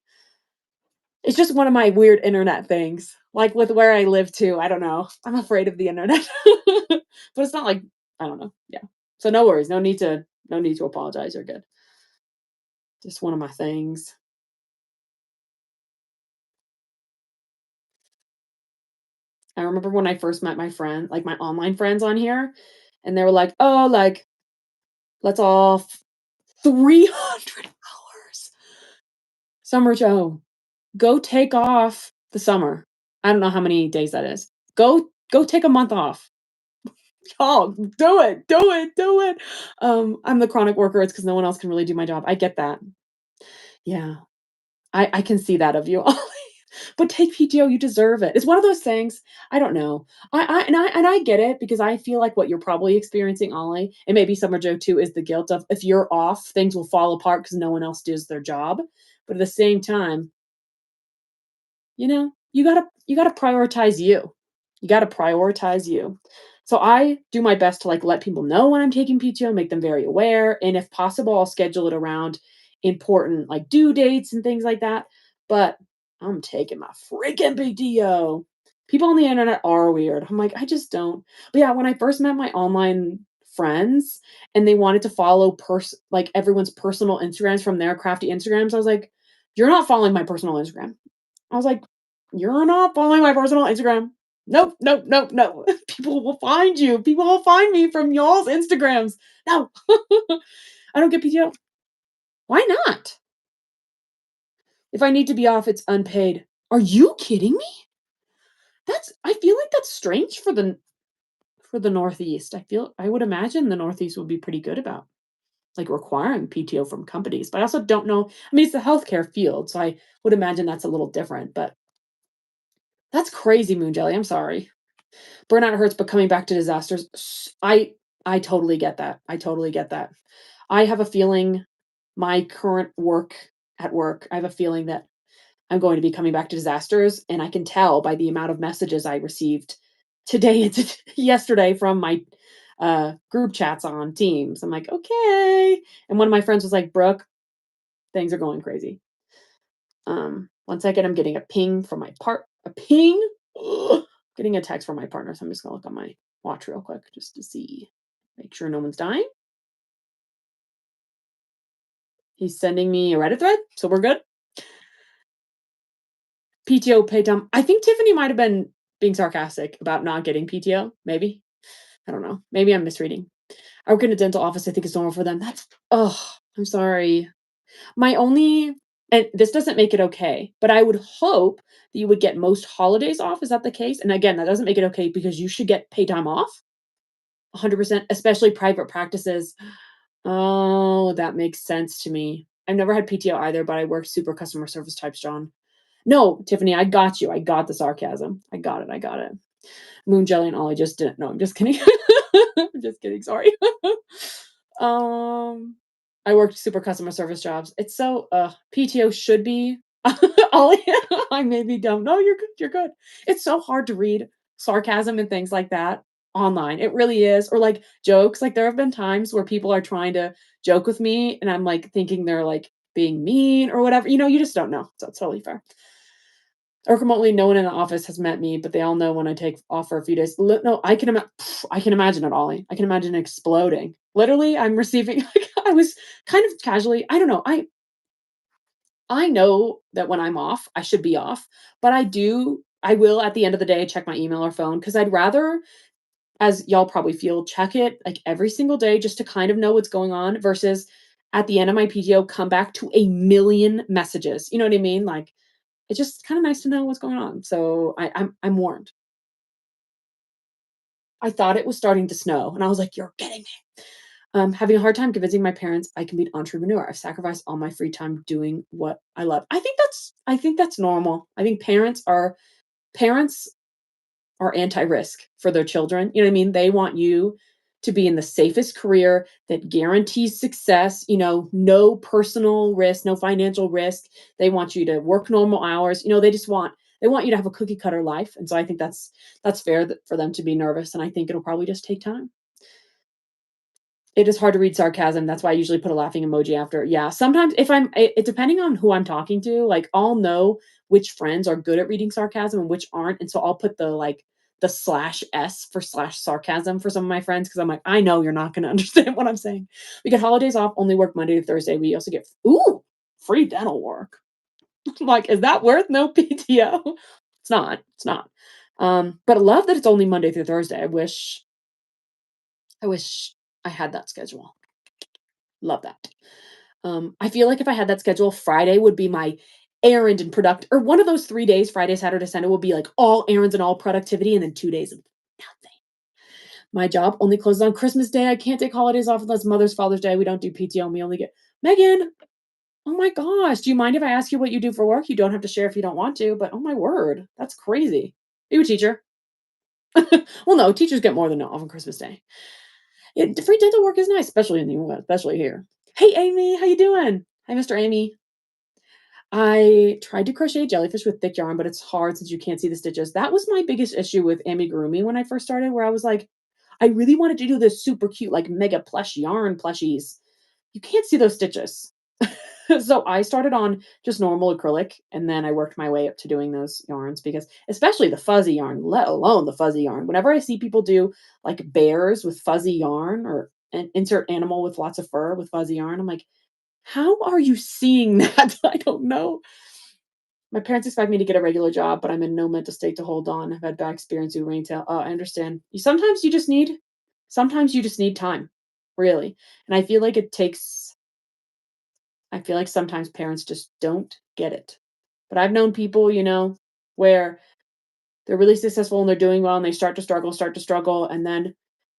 It's just one of my weird internet things. Like with where I live too, I don't know. I'm afraid of the internet. But it's not like I don't know. Yeah. So no worries. No need to apologize. You're good. Just one of my things. I remember when I first met my friend, like my online friends on here, and they were like, "Oh, like, let's all 300 hours. Summer Joe, go take off the summer. I don't know how many days that is. Go take a month off. Oh, do it, do it, do it." I'm the chronic worker, it's because no one else can really do my job. I get that. Yeah. I can see that of you. But take PTO, you deserve it. It's one of those things, I don't know. I get it because I feel like what you're probably experiencing, Ollie, and maybe Summer Joe too, is the guilt of if you're off, things will fall apart because no one else does their job. But at the same time, you gotta prioritize you. You gotta prioritize you. So I do my best to, like, let people know when I'm taking PTO, make them very aware, and if possible, I'll schedule it around important, like, due dates and things like that, but I'm taking my freaking PTO. People on the internet are weird. I'm like, "I just don't." But yeah, when I first met my online friends and they wanted to follow like, everyone's personal Instagrams from their crafty Instagrams, I was like, "You're not following my personal Instagram." I was like, "You're not following my personal Instagram. Nope, nope, nope, no. People will find you. People will find me from y'all's Instagrams. No." I don't get PTO. Why not? If I need to be off, it's unpaid. Are you kidding me? I feel like that's strange for the Northeast. I would imagine the Northeast would be pretty good about, like, requiring PTO from companies, but I also don't know. I mean, it's the healthcare field, so I would imagine that's a little different, but that's crazy, Moon Jelly. I'm sorry. Burnout hurts, but coming back to disasters, I totally get that. I totally get that. I have a feeling my current work, I have a feeling that I'm going to be coming back to disasters, and I can tell by the amount of messages I received today and yesterday from my group chats on Teams. I'm like, okay. And one of my friends was like, Brooke, things are going crazy. 1 second, I'm getting a ping from a ping. Ugh, getting a text from my partner. So I'm just gonna look on my watch real quick just to see, make sure no one's dying. He's sending me a Reddit thread, so we're good. PTO pay time. I think Tiffany might have been being sarcastic about not getting PTO. Maybe, I don't know. Maybe I'm misreading. I work in a dental office. I think it's normal for them. I'm sorry. My only and this doesn't make it okay, but I would hope that you would get most holidays off. Is that the case? And again, that doesn't make it okay because you should get paid time off, 100%, especially private practices. Oh, that makes sense to me. I've never had PTO either, but I work super customer service types, John. No, Tiffany, I got you. I got the sarcasm. I got it. I got it. Moon Jelly and Ollie just didn't. No, I'm just kidding. I'm just kidding. Sorry. um, I worked super customer service jobs. It's so PTO should be Ollie. I may be dumb. No, you're good. You're good. It's so hard to read sarcasm and things like that online. It really is. Or like jokes. Like there have been times where people are trying to joke with me and I'm like thinking they're like being mean or whatever. You just don't know. So it's totally fair. Or remotely, no one in the office has met me, but they all know when I take off for a few days. No, I can imagine it, Ollie. I can imagine it exploding. Literally, I'm receiving like, I was kind of casually I don't know, I know that when I'm off, I should be off, but I will, at the end of the day, check my email or phone because 'cause I'd rather, as y'all probably feel, check it, like, every single day just to kind of know what's going on versus at the end of my PTO, come back to a million messages. You know what I mean? Like, it's just kinda nice to know what's going on, so I'm warned. I thought it was starting to snow, and I was like, "You're kidding me." Having a hard time convincing my parents I can be an entrepreneur. I've sacrificed all my free time doing what I love. I think that's normal. I think parents are anti-risk for their children. You know what I mean? They want you to be in the safest career that guarantees success, no personal risk, no financial risk. They want you to work normal hours. They want you to have a cookie cutter life. And so I think that's fair for them to be nervous. And I think it'll probably just take time. It is hard to read sarcasm. That's why I usually put a laughing emoji after. Yeah, sometimes if depending on who I'm talking to, like I'll know which friends are good at reading sarcasm and which aren't, and so I'll put the slash s for slash sarcasm for some of my friends because I'm like, I know you're not going to understand what I'm saying. We get holidays off, only work Monday to Thursday. We also get free dental work. I'm like, is that worth no PTO? It's not. It's not. But I love that it's only Monday through Thursday. I wish I had that schedule. Love that. I feel like if I had that schedule, Friday would be my errand and product or one of those 3 days, Friday, Saturday, Sunday will be like all errands and all productivity and then 2 days of nothing. My job only closes on Christmas Day. I can't take holidays off unless Mother's, Father's Day. We don't do PTO, and we only get Megan, oh my gosh, do you mind if I ask you what you do for work? You don't have to share if you don't want to, but oh my word, that's crazy. Are you a teacher? Well, no, teachers get more than off on Christmas Day. Free dental work is nice, especially in the US, especially here. Hey, Amy, how you doing? Hi, Mr. Amy. I tried to crochet jellyfish with thick yarn, but it's hard since you can't see the stitches. That was my biggest issue with amigurumi when I first started, where I was like, I really wanted to do this super cute, like mega plush yarn plushies. You can't see those stitches. So I started on just normal acrylic and then I worked my way up to doing those yarns because especially the fuzzy yarn, let alone the fuzzy yarn. Whenever I see people do like bears with fuzzy yarn or an insert animal with lots of fur with fuzzy yarn, I'm like, how are you seeing that? I don't know. My parents expect me to get a regular job, but I'm in no mental state to hold on. I've had bad experience with retail. Oh, I understand. Sometimes you just need time, really. And I feel like sometimes parents just don't get it. But I've known people, where they're really successful and they're doing well and they start to struggle, and then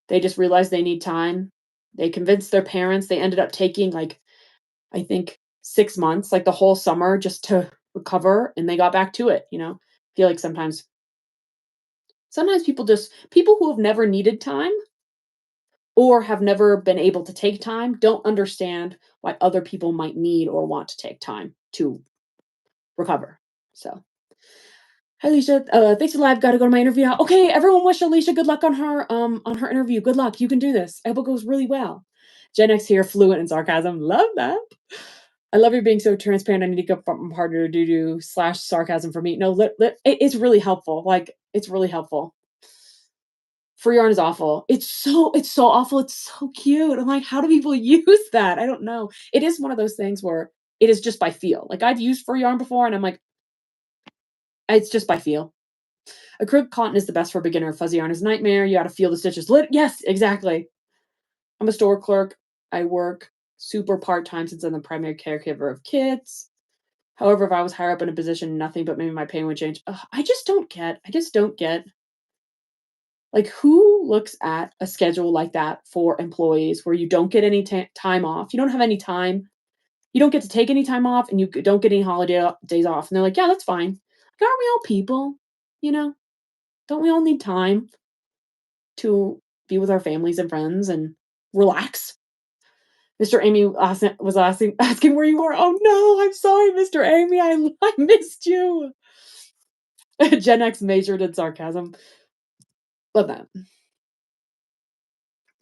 they just realize they need time. They convinced their parents. They ended up taking like, I think 6 months, like the whole summer just to recover and they got back to it. I feel like sometimes people who have never needed time or have never been able to take time don't understand why other people might need or want to take time to recover. So, hi Alicia, thanks for the live. Got to go to my interview now. Okay, everyone, wish Alicia good luck on her interview. Good luck. You can do this. I hope it goes really well. Gen X here, fluent in sarcasm. Love that. I love you being so transparent. I need to go from harder due to slash sarcasm for me. No, it's really helpful. Like it's really helpful. Free yarn is awful. It's so awful. It's so cute. I'm like, how do people use that? I don't know. It is one of those things where it is just by feel. Like I've used free yarn before, and I'm like, it's just by feel. Acrylic cotton is the best for a beginner. Fuzzy yarn is a nightmare. You got to feel the stitches. Yes, exactly. I'm a store clerk. I work super part time since I'm the primary caregiver of kids. However, if I was higher up in a position, nothing but maybe my pay would change. Ugh, I just don't get. Like, who looks at a schedule like that for employees where you don't get any time off? You don't have any time. You don't get to take any time off, and you don't get any holiday days off. And they're like, yeah, that's fine. Like, aren't we all people? You know, don't we all need time to be with our families and friends and relax? Mr. Amy was asking where you were. Oh no, I'm sorry, Mr. Amy. I missed you. Gen X measured in sarcasm. Love that.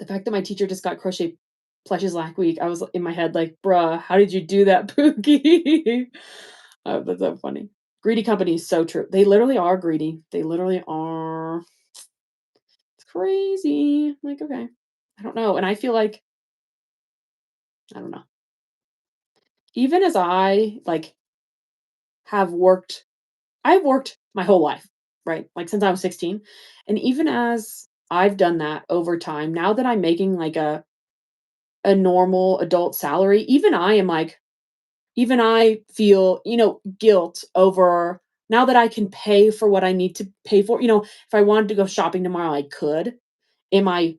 The fact that my teacher just got crochet plushes last week, I was in my head like, bruh, how did you do that, Pookie? That's so funny. Greedy company is so true. They literally are greedy. They literally are. It's crazy. I'm like, okay. I don't know. And I feel like, I don't know. Even as I like I've worked my whole life, right? Like since I was 16. And even as I've done that over time, now that I'm making like a normal adult salary, even I feel, guilt over now that I can pay for what I need to pay for. If I wanted to go shopping tomorrow, I could. Am I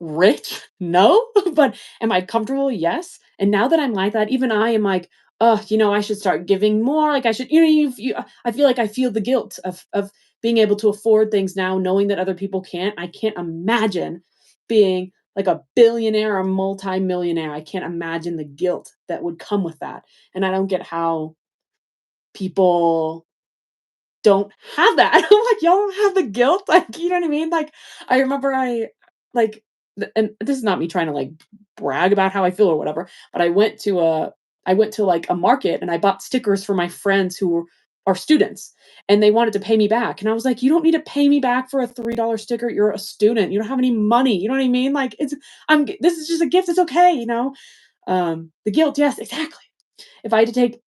rich? No. But am I comfortable? Yes. And now that I'm like that, even I am like, oh, I should start giving more. Like I should, I feel like I feel the guilt of being able to afford things now, knowing that other people can't. I can't imagine being like a billionaire or multi-millionaire. I can't imagine the guilt that would come with that. And I don't get how people don't have that. I'm like, "Y'all don't have the guilt?" Like, you know what I mean? Like, I remember like, and this is not me trying to, like, brag about how I feel or whatever, but I went to, like, a market and I bought stickers for my friends who are students, and they wanted to pay me back, and I was like, "You don't need to pay me back for a $3 sticker. You're a student. You don't have any money." You know what I mean? Like, this is just a gift. It's okay. The guilt, yes, exactly. If I had to take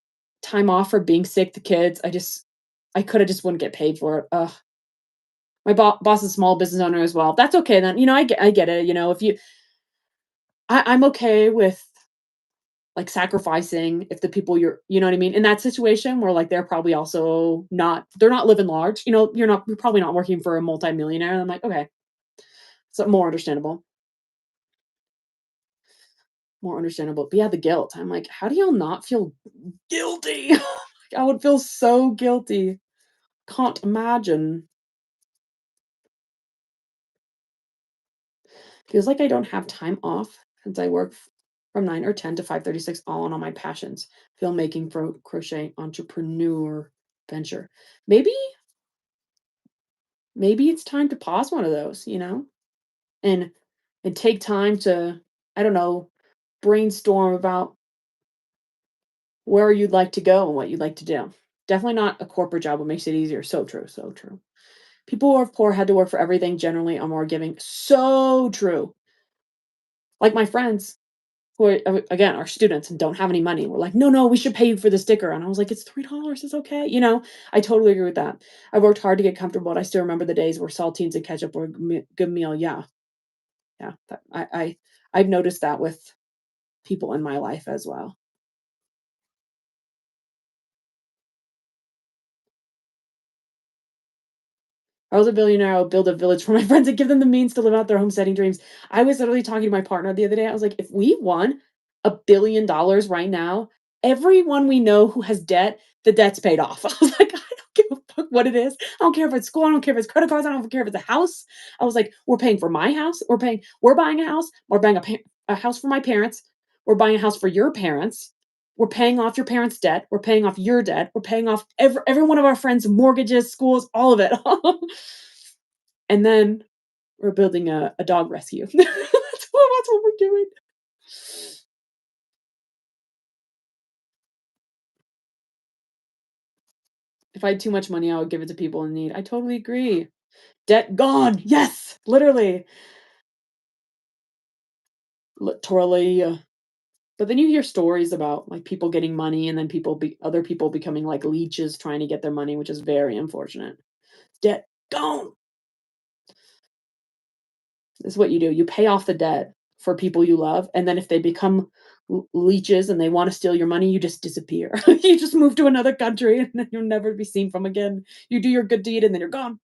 time off for being sick, the kids, I coulda just wouldn't get paid for it. Ugh. My boss is a small business owner as well. That's okay then, I get it, if you I'm okay with, like, sacrificing if the people you know what I mean, in that situation where, like, they're probably also they're not living large, you're probably not working for a multimillionaire, and I'm like, "Okay." So more understandable, more understandable. But yeah, the guilt, I'm like, "How do y'all not feel guilty?" I would feel so guilty. Can't imagine. Feels like I don't have time off since I work from 9 or 10 to 5:36 all in on my passions, filmmaking, crochet, entrepreneur venture. Maybe maybe it's time to pause one of those, and take time to, I don't know, brainstorm about where you'd like to go and what you'd like to do. Definitely not a corporate job what makes it easier. So true, so true. People who are poor had to work for everything generally are more giving. So true. Like my friends who are, again, are students and don't have any money. We're like, "No, no, we should pay you for the sticker." And I was like, "It's $3, it's okay." I totally agree with that. I worked hard to get comfortable, and I still remember the days where saltines and ketchup were a good meal. Yeah, yeah. I've noticed that with people in my life as well. If I was a billionaire, I would build a village for my friends and give them the means to live out their homesteading dreams. I was literally talking to my partner the other day. I was like, if we won $1 billion right now, everyone we know who has debt, the debt's paid off. I was like, I don't give a fuck what it is. I don't care if it's school. I don't care if it's credit cards. I don't care if it's a house. I was like, we're paying for my house. We're buying a house. We're buying a house for my parents. We're buying a house for your parents. We're paying off your parents' debt. We're paying off your debt. We're paying off every one of our friends' mortgages, schools, all of it. And then we're building a dog rescue. That's what we're doing. If I had too much money, I would give it to people in need. I totally agree. Debt gone. Yes, literally. Literally. But then you hear stories about like people getting money and then other people becoming like leeches trying to get their money, which is very unfortunate. Debt gone. This is what you do. You pay off the debt for people you love, and then if they become leeches and they want to steal your money, you just disappear. You just move to another country, and then you'll never be seen from again. You do your good deed, and then you're gone.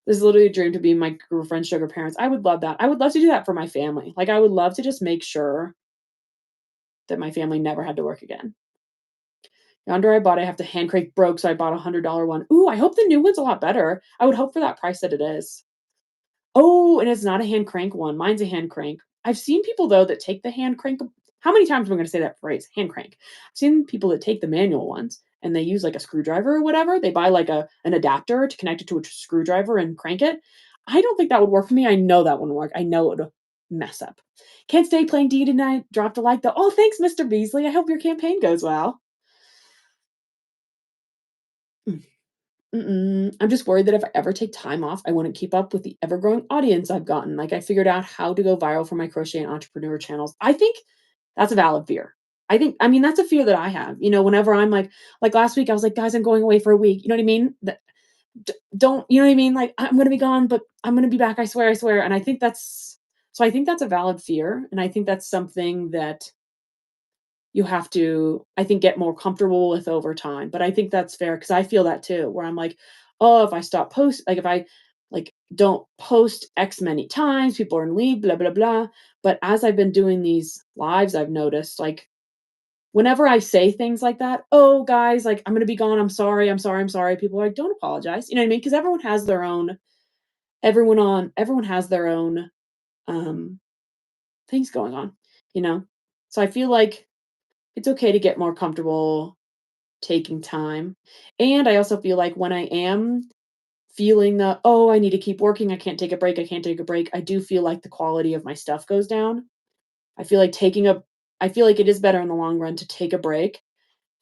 This is literally a dream to be my girlfriend's sugar parents. I would love that. I would love to do that for my family. Like, I would love to just make sure that my family never had to work again. Yonder I bought, I have to hand crank broke, so I bought $100 one. Ooh, I hope the new one's a lot better. I would hope for that price that it is. Oh, and it's not a hand crank one. Mine's a hand crank. I've seen people though that take the hand crank. How many times am I going to say that phrase? Hand crank. I've seen people that take the manual ones and they use like a screwdriver or whatever. They buy like an adapter to connect it to a screwdriver and crank it. I don't think that would work for me. I know that wouldn't work. I know it would mess up. Can't stay playing D tonight. Dropped a like though. Oh, thanks, Mr. Beasley. I hope your campaign goes well. I'm just worried that if I ever take time off, I wouldn't keep up with the ever-growing audience I've gotten. Like, I figured out how to go viral for my crochet and entrepreneur channels. I think that's a valid fear. I mean, that's a fear that I have. Whenever I'm like last week, I was like, guys, I'm going away for a week. You know what I mean? Don't, you know what I mean? Like, I'm going to be gone, but I'm going to be back. I swear, I swear. And I think that's a valid fear. And I think that's something that you have to, I think, get more comfortable with over time. But I think that's fair because I feel that too, where I'm like, oh, if I stop post, like if I like don't post X many times, people are in leave, blah, blah, blah. But as I've been doing these lives, I've noticed like whenever I say things like that, oh guys, like I'm gonna be gone, I'm sorry, I'm sorry, I'm sorry. People are like, don't apologize. You know what I mean? Because everyone has their own um things going on, you know? So I feel like it's okay to get more comfortable taking time. And I also feel like when I am feeling the, "Oh, I need to keep working, I can't take a break, I can't take a break," I do feel like the quality of my stuff goes down. I feel like I feel like it is better in the long run to take a break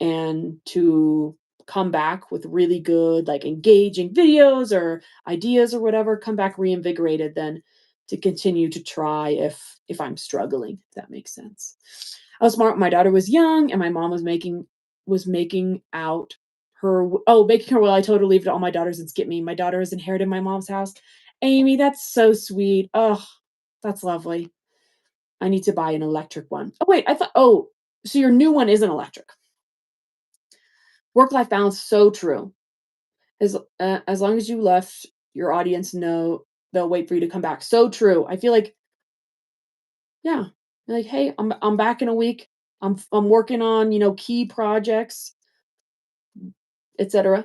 and to come back with really good, like, engaging videos or ideas or whatever, come back reinvigorated than to continue to try if I'm struggling, if that makes sense. I was smart when my daughter was young and my mom was making out making her well, I told her to leave it to all my daughters and skip me. My daughter has inherited my mom's house. Amy, that's so sweet. Oh, that's lovely. I need to buy an electric one. Oh, wait, so your new one isn't electric. Work-life balance, so true. As long as you left your audience know, they'll wait for you to come back. So true. I feel like, yeah, like, "Hey, I'm back in a week. I'm working on, key projects, etc."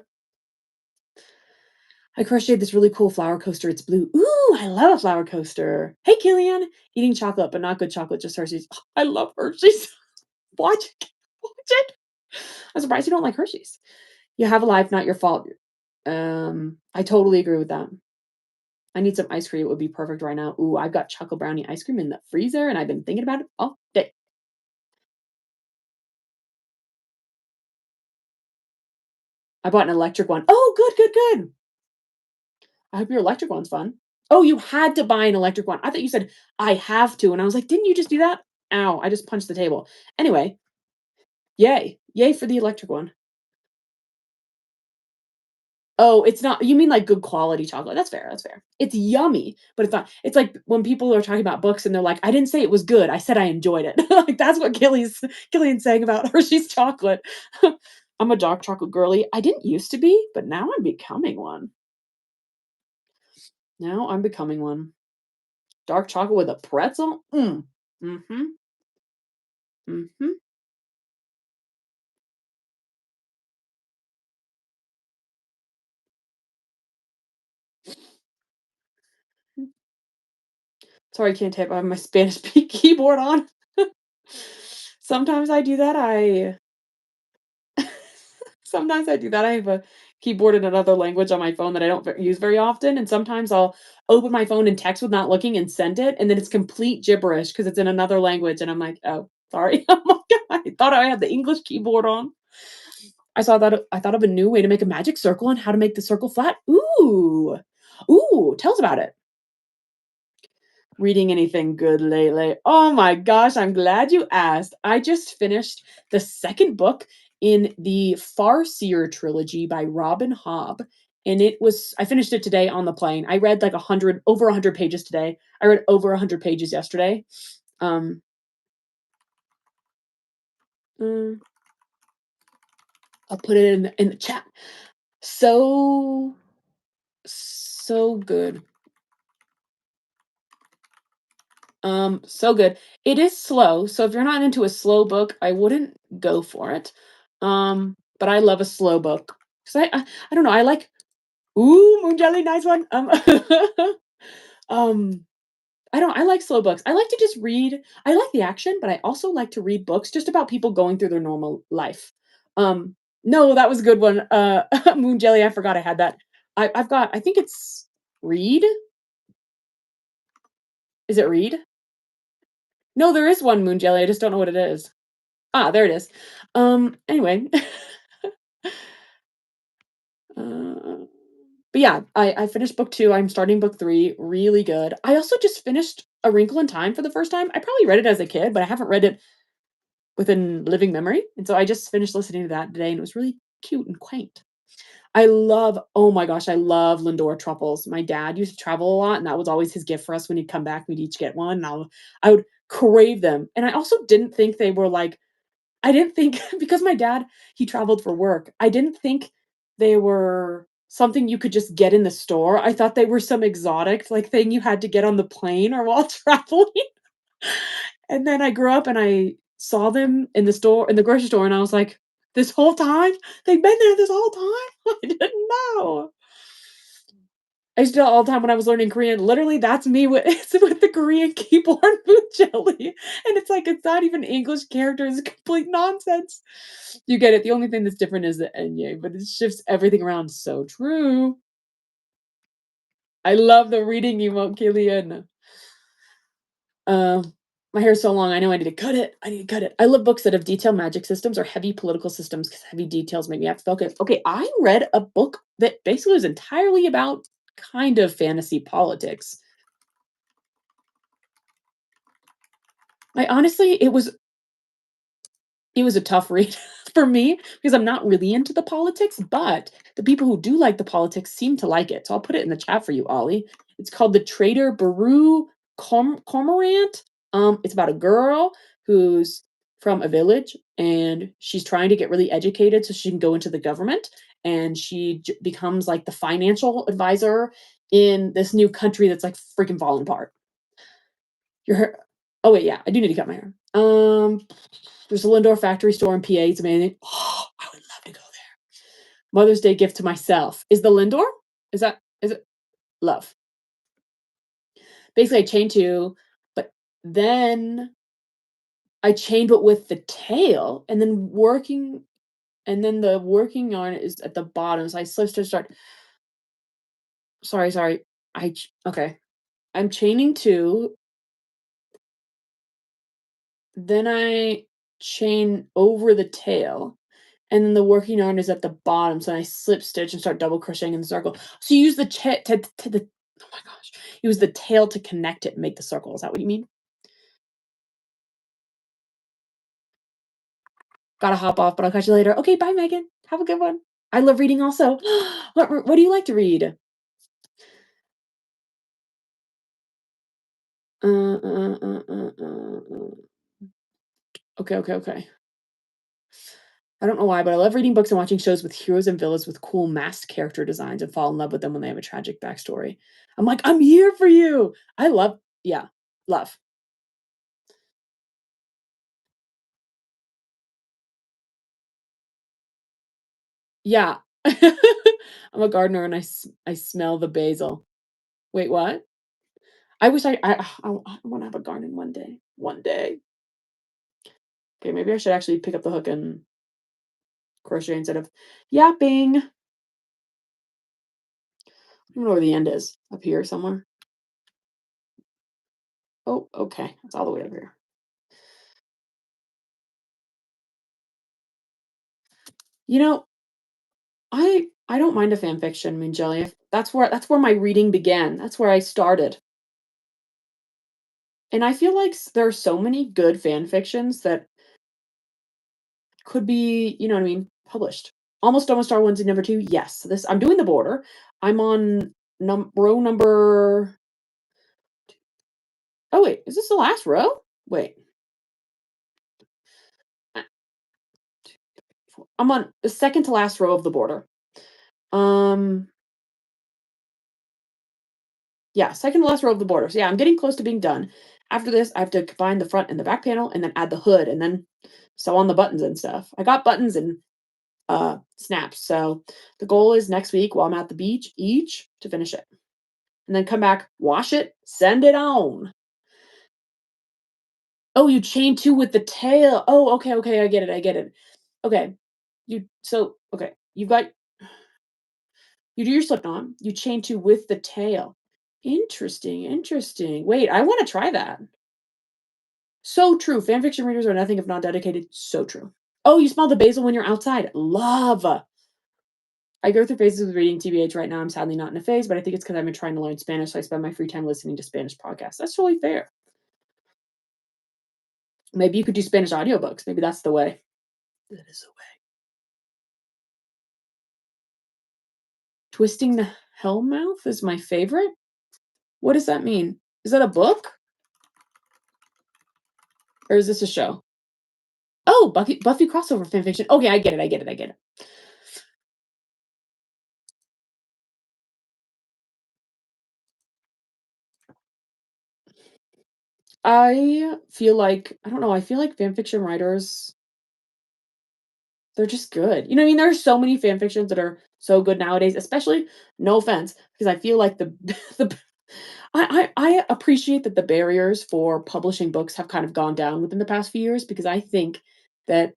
I crocheted this really cool flower coaster. It's blue. Ooh, I love a flower coaster. Hey, Killian. Eating chocolate, but not good chocolate, just Hershey's. I love Hershey's. Watch it. Watch it. I'm surprised you don't like Hershey's. You have a life, not your fault. I totally agree with that. I need some ice cream. It would be perfect right now. Ooh, I've got chocolate brownie ice cream in the freezer, and I've been thinking about it all day. I bought an electric one. Oh, good, good, good. I hope your electric one's fun. Oh, you had to buy an electric one. I thought you said, "I have to," and I was like, "Didn't you just do that?" Ow, I just punched the table. Anyway, yay. Yay for the electric one. Oh, it's not you mean, like, good quality chocolate. That's fair, that's fair. It's yummy, but it's not it's like when people are talking about books and they're like, "I didn't say it was good, I said I enjoyed it." Like, that's what Gillian's saying about Hershey's chocolate. I'm a dark chocolate girly. I didn't used to be, but now I'm becoming one. Now I'm becoming one. Dark chocolate with a pretzel? Mm. Mhm. Mhm. Sorry, I can't type. I have my Spanish keyboard on. Sometimes I do that. I Sometimes I do that. I have a keyboard in another language on my phone that I don't use very often, and sometimes I'll open my phone and text with not looking and send it, and then it's complete gibberish because it's in another language, and I'm like, "Oh, sorry." Oh my god, I thought I had the English keyboard on. I thought of a new way to make a magic circle and how to make the circle flat. Ooh. Ooh, tell us about it. Reading anything good lately? Oh my gosh, I'm glad you asked. I just finished the second book in the Farseer trilogy by Robin Hobb, and I finished it today on the plane. I read like 100 over 100 pages today. I read over 100 pages yesterday. Um, mm, I'll put it in the chat. So so good. So good. It is slow, so if you're not into a slow book, I wouldn't go for it. But I love a slow book. 'Cause I don't know, I like ooh, moon jelly, nice one. Um, I like slow books. I like to just read. I like the action, but I also like to read books just about people going through their normal life. Um, no, that was a good one. Moon jelly, I forgot I had that. I've got I think it's Read? Is it Read? No, there is one Moon jelly, I just don't know what it is. Ah, there it is. Anyway, uh, but yeah, I finished book 2, I'm starting book 3, really good. I also just finished A Wrinkle in Time for the first time. I probably read it as a kid, but I haven't read it within living memory, and so I just finished listening to that today, and it was really cute and quaint. Oh my gosh, I love Lindor truffles. My dad used to travel a lot, and that was always his gift for us when he'd come back, we'd each get one, and I would crave them, and I also didn't think they were, like, I didn't think because my dad, he traveled for work, I didn't think they were something you could just get in the store. I thought they were some exotic, like, thing you had to get on the plane or while traveling. And then I grew up and I saw them in the grocery store, and I was like, "This whole time? They've been there this whole time? I didn't know." I used to do that all the time when I was learning Korean. Literally, that's me with it's with the Korean keyboard food jelly, and it's like, it's not even English characters, it's complete nonsense. You get it, the only thing that's different is the "enye," but it shifts everything around so true. I love the reading emote, Killian. Um, my hair's so long, I know I need to cut it, I need to cut it. I love books that have detailed magic systems or heavy political systems because heavy details make me have to focus. Okay, I read a book that basically was entirely about kind of fantasy politics. I honestly it was a tough read. for me because I'm not really into the politics, but the people who do like the politics seem to like it. So I'll put it in the chat for you, Ollie. It's called The Traitor Baru Cormorant. It's about a girl who's from a village and she's trying to get really educated so she can go into the government and she becomes like the financial advisor in this new country that's like freaking falling apart. Your hair. Oh wait, yeah, I do need to cut my hair. There's a Lindor factory store in PA. It's amazing. Oh, I would love to go there. Mother's Day gift to myself. Is the Lindor? Is it love? Basically, I chain two, but then I chain but with the tail, and then the working yarn is at the bottom. So I slip stitch start. Sorry. Okay. I'm chaining two, then I chain over the tail, and then the working yarn is at the bottom, so I slip stitch and start double crocheting in the circle. So you use the oh my gosh, use the tail to connect it and make the circle. Is that what you mean? Gotta hop off, but I'll catch you later. Okay, bye, Megan. Have a good one. I love reading also. What do you like to read? Okay. I don't know why, but I love reading books and watching shows with heroes and villains with cool masked character designs and fall in love with them when they have a tragic backstory. I'm like, I'm here for you. I love, yeah, love. Yeah. I'm a gardener and I smell the basil. Wait, what? I wish I want to have a garden one day. One day. Okay, maybe I should actually pick up the hook and crochet instead of yapping. I don't know where the end is. Up here somewhere. Oh, okay. It's all the way up here. You know, I don't mind a fan fiction, I mean, Jelly. That's where my reading began. That's where I started. And I feel like there are so many good fan fictions that could be, you know what I mean, published. Almost Star one's in number 2. Yes. This I'm doing the border. I'm on row number. Oh wait, is this the last row? Wait. uh, I'm on the second to last row of the border. Um Yeah, second to last row of the border. So yeah, I'm getting close to being done. After this, I have to combine the front and the back panel and then add the hood and then sew on the buttons and stuff. I got buttons and snaps. So the goal is next week while I'm at the beach each to finish it. And then come back, wash it, send it on. Oh, you chain two with the tail. Oh, okay, I get it. Okay. Okay. You do your slip knot, you chain two with the tail. Interesting. Wait, I want to try that. So true. Fan fiction readers are nothing if not dedicated. So true. Oh, you smell the basil when you're outside. Love. I go through phases with reading TBH right now. I'm sadly not in a phase, but I think it's because I've been trying to learn Spanish, so I spend my free time listening to Spanish podcasts. That's totally fair. Maybe you could do Spanish audiobooks. Maybe that's the way. That is the way. Twisting the Hellmouth is my favorite. What does that mean? Is that a book? Or is this a show? Oh, Buffy crossover fanfiction. Okay, I get it. I don't know, I feel like fanfiction writers, they're just good. You know what I mean? There are so many fan fictions that are so good nowadays, especially, no offense, because I feel like the the I appreciate that the barriers for publishing books have kind of gone down within the past few years because I think that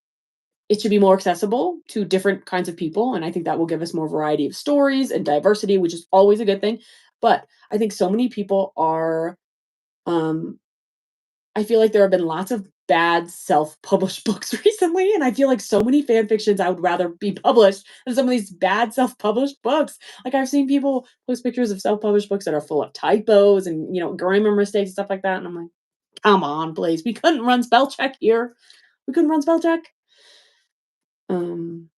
it should be more accessible to different kinds of people, and I think that will give us more variety of stories and diversity, which is always a good thing. But I think so many people are, um I feel like there have been lots of bad self-published books recently, and I feel like so many fan fictions I would rather be published than some of these bad self-published books. Like, I've seen people post pictures of self-published books that are full of typos and, grammar mistakes and stuff like that, and I'm like, "Come on, please. We couldn't run spell check here. We couldn't run spell check." Um,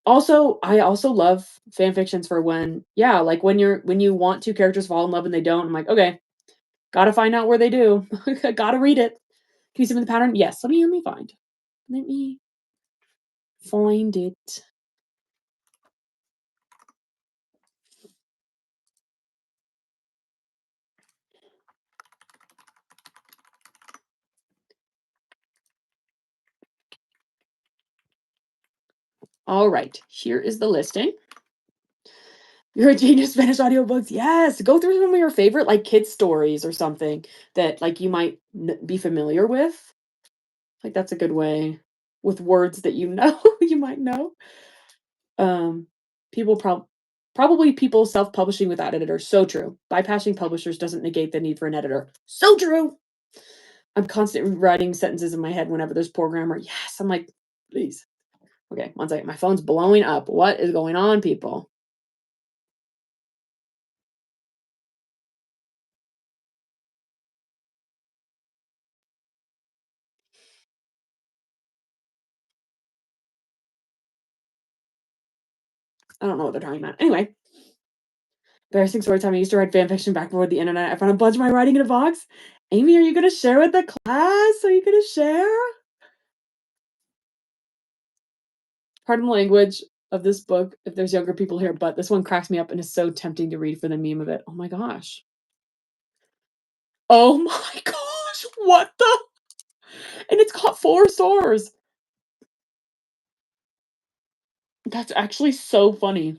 Also, I also love fan fictions for when yeah, like, when you want 2 characters fall in love and they don't, I'm like, "Okay, gotta find out where they do. Gotta read it. Can you see me the pattern? Yes, let me find it." Alright, here is the listing. You're a genius, Spanish audiobooks, yes! Go through some of your favorite, like, kids stories or something that, like, you might be familiar with. Like, that's a good way with words that you know, you might know. Um, people probably people self-publishing without editors, so true. Bypassing publishers doesn't negate the need for an editor. So true! I'm constantly writing sentences in my head whenever there's poor grammar. Yes, I'm like, "Please." Okay, one second, my phone's blowing up. What is going on, people? I don't know what they're talking about. Anyway, embarrassing story time. I used to write fan fiction back before the internet. I found a bunch of my writing in a box. Amy, are you gonna share with the class? Are you gonna share? Pardon the language of this book if there's younger people here, but this one cracks me up and is so tempting to read for the meme of it. Oh my gosh. Oh my gosh, what the and it's got 4 stars. That's actually so funny.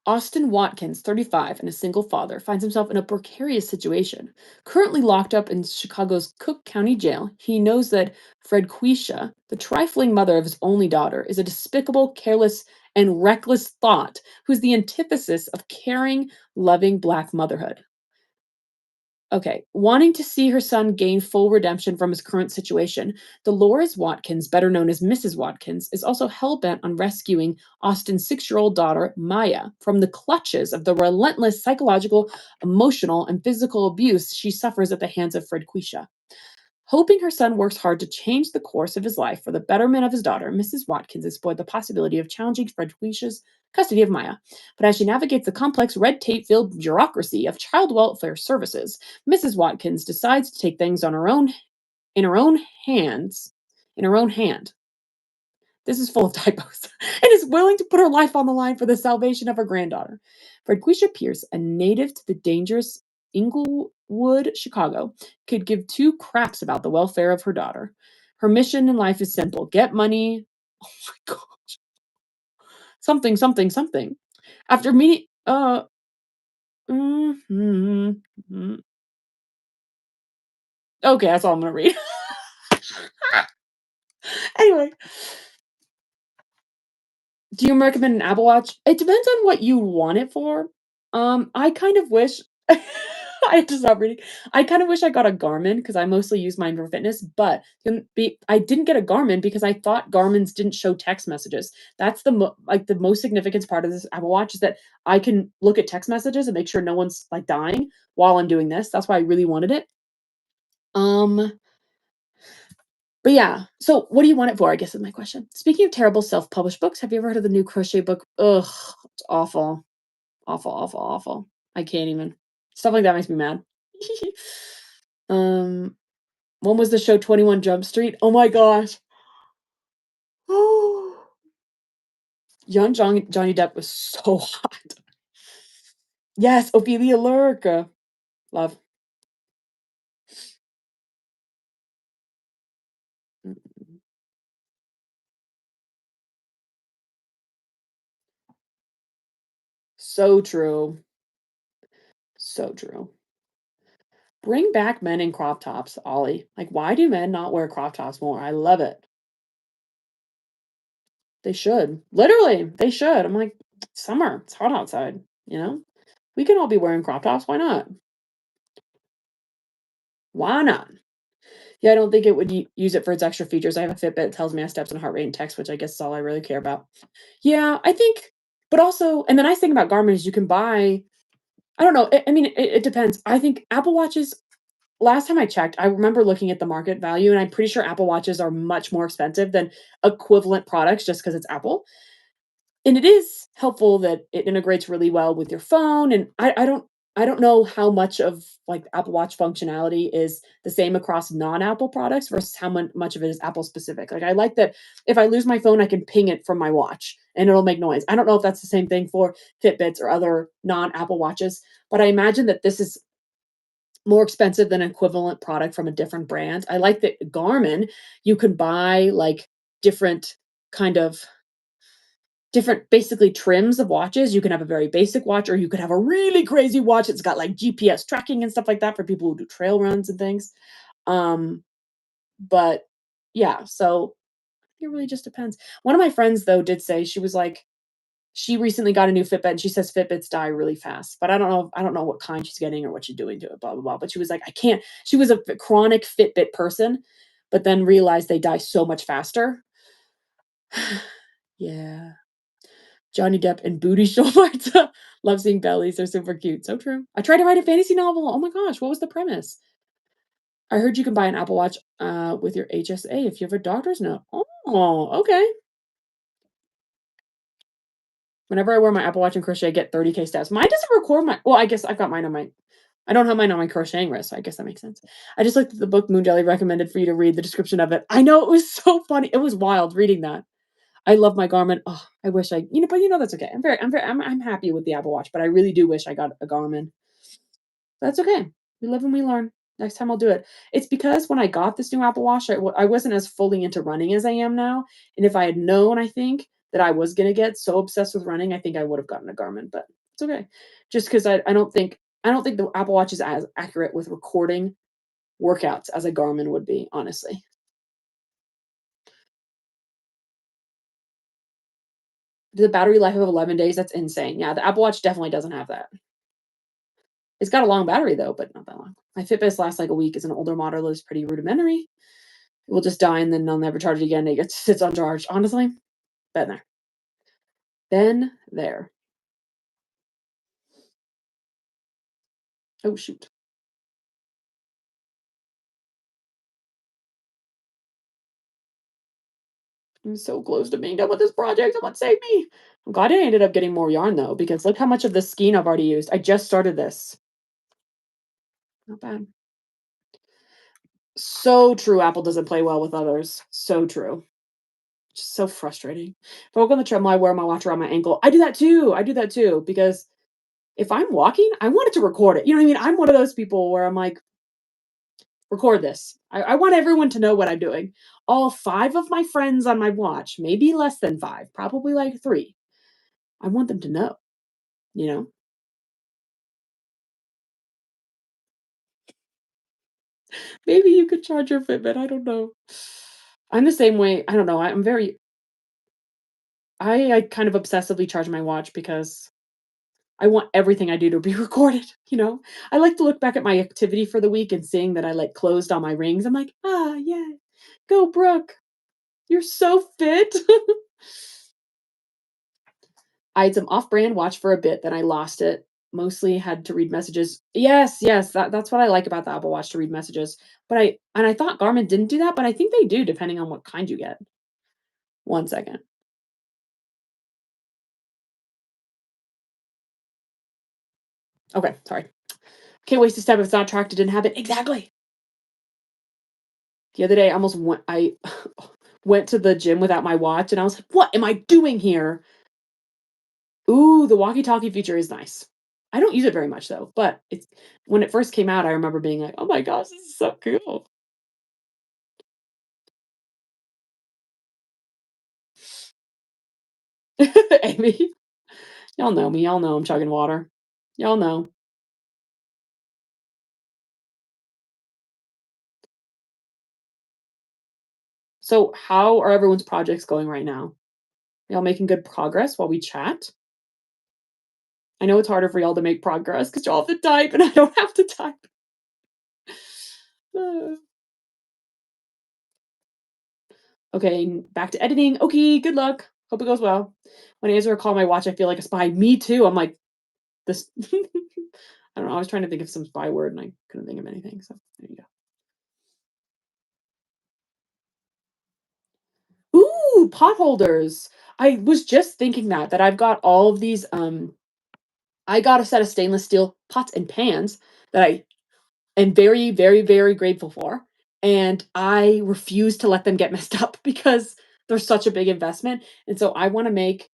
Austin Watkins, 35 and a single father, finds himself in a precarious situation. Currently locked up in Chicago's Cook County Jail, he knows that Fred Quisha, the trifling mother of his only daughter, is a despicable, careless, and reckless thought who's the antithesis of caring, loving Black motherhood. Okay, wanting to see her son gain full redemption from his current situation, Dolores Watkins, better known as Mrs. Watkins, is also hell-bent on rescuing Austin's 6-year-old daughter, Maya, from the clutches of the relentless psychological, emotional, and physical abuse she suffers at the hands of Fred Quisha. Hoping her son works hard to change the course of his life for the betterment of his daughter, Mrs. Watkins explored the possibility of challenging Fred Quisha's custody of Maya. But as she navigates the complex red tape filled bureaucracy of child welfare services, Mrs. Watkins decides to take things on her own in her own hands, in her own hand. This is full of typos, and is willing to put her life on the line for the salvation of her granddaughter. Fredquisha Pierce, a native to the dangerous Inglewood, Chicago, could give two craps about the welfare of her daughter. Her mission in life is simple: get money. Oh my god, something, something, something. After meeting, mhm, mhm. Okay, that's all I'm gonna read. Anyway, do you recommend an Apple Watch? It depends on what you want it for. I kind of wish I have to stop reading. I kind of wish I got a Garmin because I mostly use mine for fitness, but I didn't get a Garmin because I thought Garmin's didn't show text messages. That's the most significant part of this Apple Watch is that I can look at text messages and make sure no one's like dying while I'm doing this. That's why I really wanted it. Um, but yeah. So what do you want it for? I guess is my question. Speaking of terrible self-published books, have you ever heard of the new crochet book? Ugh, it's awful. Awful, awful, awful. I can't even. Stuff like that makes me mad. um, when was the show 21 Jump Street? Oh my gosh. Young Johnny Depp was so hot. Yes, Ophelia Lurk. Love. Mm, so true. So true. Bring back men in crop tops, Ollie. Like, why do men not wear crop tops more? I love it. They should. Literally, they should. I'm like, summer. It's hot outside, you know? We can all be wearing crop tops. Why not? Why not? Yeah, I don't think it would use it for its extra features. I have a Fitbit that tells me my steps and heart rate and text, which I guess is all I really care about. Yeah, I think, but also, and the nice thing about Garmin is you can buy. I don't know. I mean, it depends. I think Apple Watches. last time I checked, I remember looking at the market value, and I'm pretty sure Apple Watches are much more expensive than equivalent products just because it's Apple. And it is helpful that it integrates really well with your phone, and I don't know how much of, like, Apple Watch functionality is the same across non-Apple products versus how much of it is Apple specific. Like, I like that if I lose my phone, I can ping it from my watch, and it'll make noise. I don't know if that's the same thing for Fitbits or other non-Apple watches, but I imagine that this is more expensive than an equivalent product from a different brand. I like that Garmin, you can buy, like, different kind of different basically trims of watches. You can have a very basic watch, or you could have a really crazy watch that's got, like, GPS tracking and stuff like that for people who do trail runs and things. Um, but yeah, so it really just depends. One of my friends, though, did say she was like she recently got a new Fitbit, and she says Fitbits die really fast, but I don't know what kind she's getting or what she's doing to it, blah, blah, blah, but she was like, "I can't." She was a chronic Fitbit person, but then realized they die so much faster. Yeah. Johnny Depp and booty shorts. Love seeing bellies, they're super cute, so true. I tried to write a fantasy novel, oh my gosh, what was the premise? I heard you can buy an Apple Watch, with your HSA if you have a doctor's note. Oh, okay. Whenever I wear my Apple Watch and crochet, I get 30K steps. Mine doesn't record my well, I guess I've got mine on my I don't have mine on my crocheting wrist, so I guess that makes sense. I just looked at the book Moon Jelly recommended for you to read the description of it. I know, it was so funny. It was wild reading that. I love my Garmin. Oh, I wish I but that's okay. I'm happy with the Apple Watch, but I really do wish I got a Garmin. That's okay. We live and we learn. Next time I'll do it. It's because when I got this new Apple Watch, I wasn't as fully into running as I am now, and if I had known, I think, that I was gonna get so obsessed with running, I think I would have gotten a Garmin, but it's okay. Just 'cause I don't think the Apple Watch is as accurate with recording workouts as a Garmin would be, honestly. The battery life of 11 days, that's insane. Yeah, the Apple Watch definitely doesn't have that. It's got a long battery though, but not that long. My Fitbits last like a week. It's an older model, it's pretty rudimentary. It will just die and then they'll never charge it again. It gets sits uncharged. Honestly, been there. Been there. Oh shoot. I'm so close to being done with this project. Someone save me. I'm glad I ended up getting more yarn though, because look how much of the skein I've already used. I just started this. Not bad. So true. Apple doesn't play well with others. So true. Just so frustrating. If I walk on the treadmill, I wear my watch around my ankle. I do that too. I do that too because if I'm walking, I want it to record it. You know what I mean? I'm one of those people where I'm like, record this. I want everyone to know what I'm doing. All five of my friends on my watch, maybe less than five, probably like three. I want them to know, you know? Maybe you could charge your Fitbit. I don't know. I'm the same way. I don't know. I kind of obsessively charge my watch because I want everything I do to be recorded, you know? I like to look back at my activity for the week and seeing that I like closed on my rings. I'm like, ah, yeah, go, Brooke. You're so fit. I had some off-brand watch for a bit, then I lost it. Mostly had to read messages. Yes, yes, that's what I like about the Apple Watch, to read messages. But I thought Garmin didn't do that, but I think they do depending on what kind you get. One second. Okay, sorry. Can't waste a step if it's not tracked, it didn't happen. Exactly. The other day, I almost went I went to the gym without my watch, and I was like, "What am I doing here?" Ooh, the walkie-talkie feature is nice. I don't use it very much though, but it's when it first came out, I remember being like, "Oh my gosh, this is so cool." Amy, y'all know me, y'all know I'm chugging water. Y'all know. So, how are everyone's projects going right now? Y'all making good progress while we chat? I know it's harder for y'all to make progress because y'all have to type and I don't have to type. Uh, Okay, back to editing. Okay, good luck. Hope it goes well. When I answer a call on my watch, I feel like a spy. Me too. I'm like, this. I don't know, I was trying to think of some spy word and I couldn't think of anything, so there you go. Ooh, pot holders. I was just thinking that I've got all of these, I got a set of stainless steel pots and pans that I am very, very, very grateful for, and I refuse to let them get messed up because they're such a big investment, and so I wanna make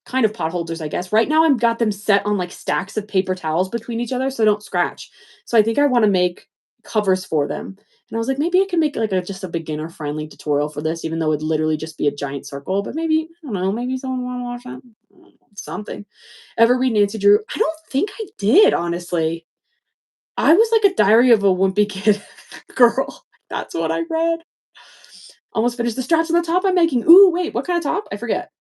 kind of pot holders, I guess. Right now, I've got them set on, like, stacks of paper towels between each other so they don't scratch. So I think I wanna make covers for them, and I was like, "Maybe I can make, like, a just a beginner-friendly tutorial for this, even though it'd literally just be a giant circle, but maybe, I don't know, maybe someone wanna watch that? Something." Ever read Nancy Drew? I don't think I did, honestly. I was like a Diary of a Wimpy Kid girl. That's what I read. Almost finished the straps on the top I'm making. Ooh, wait, what kind of top? I forget.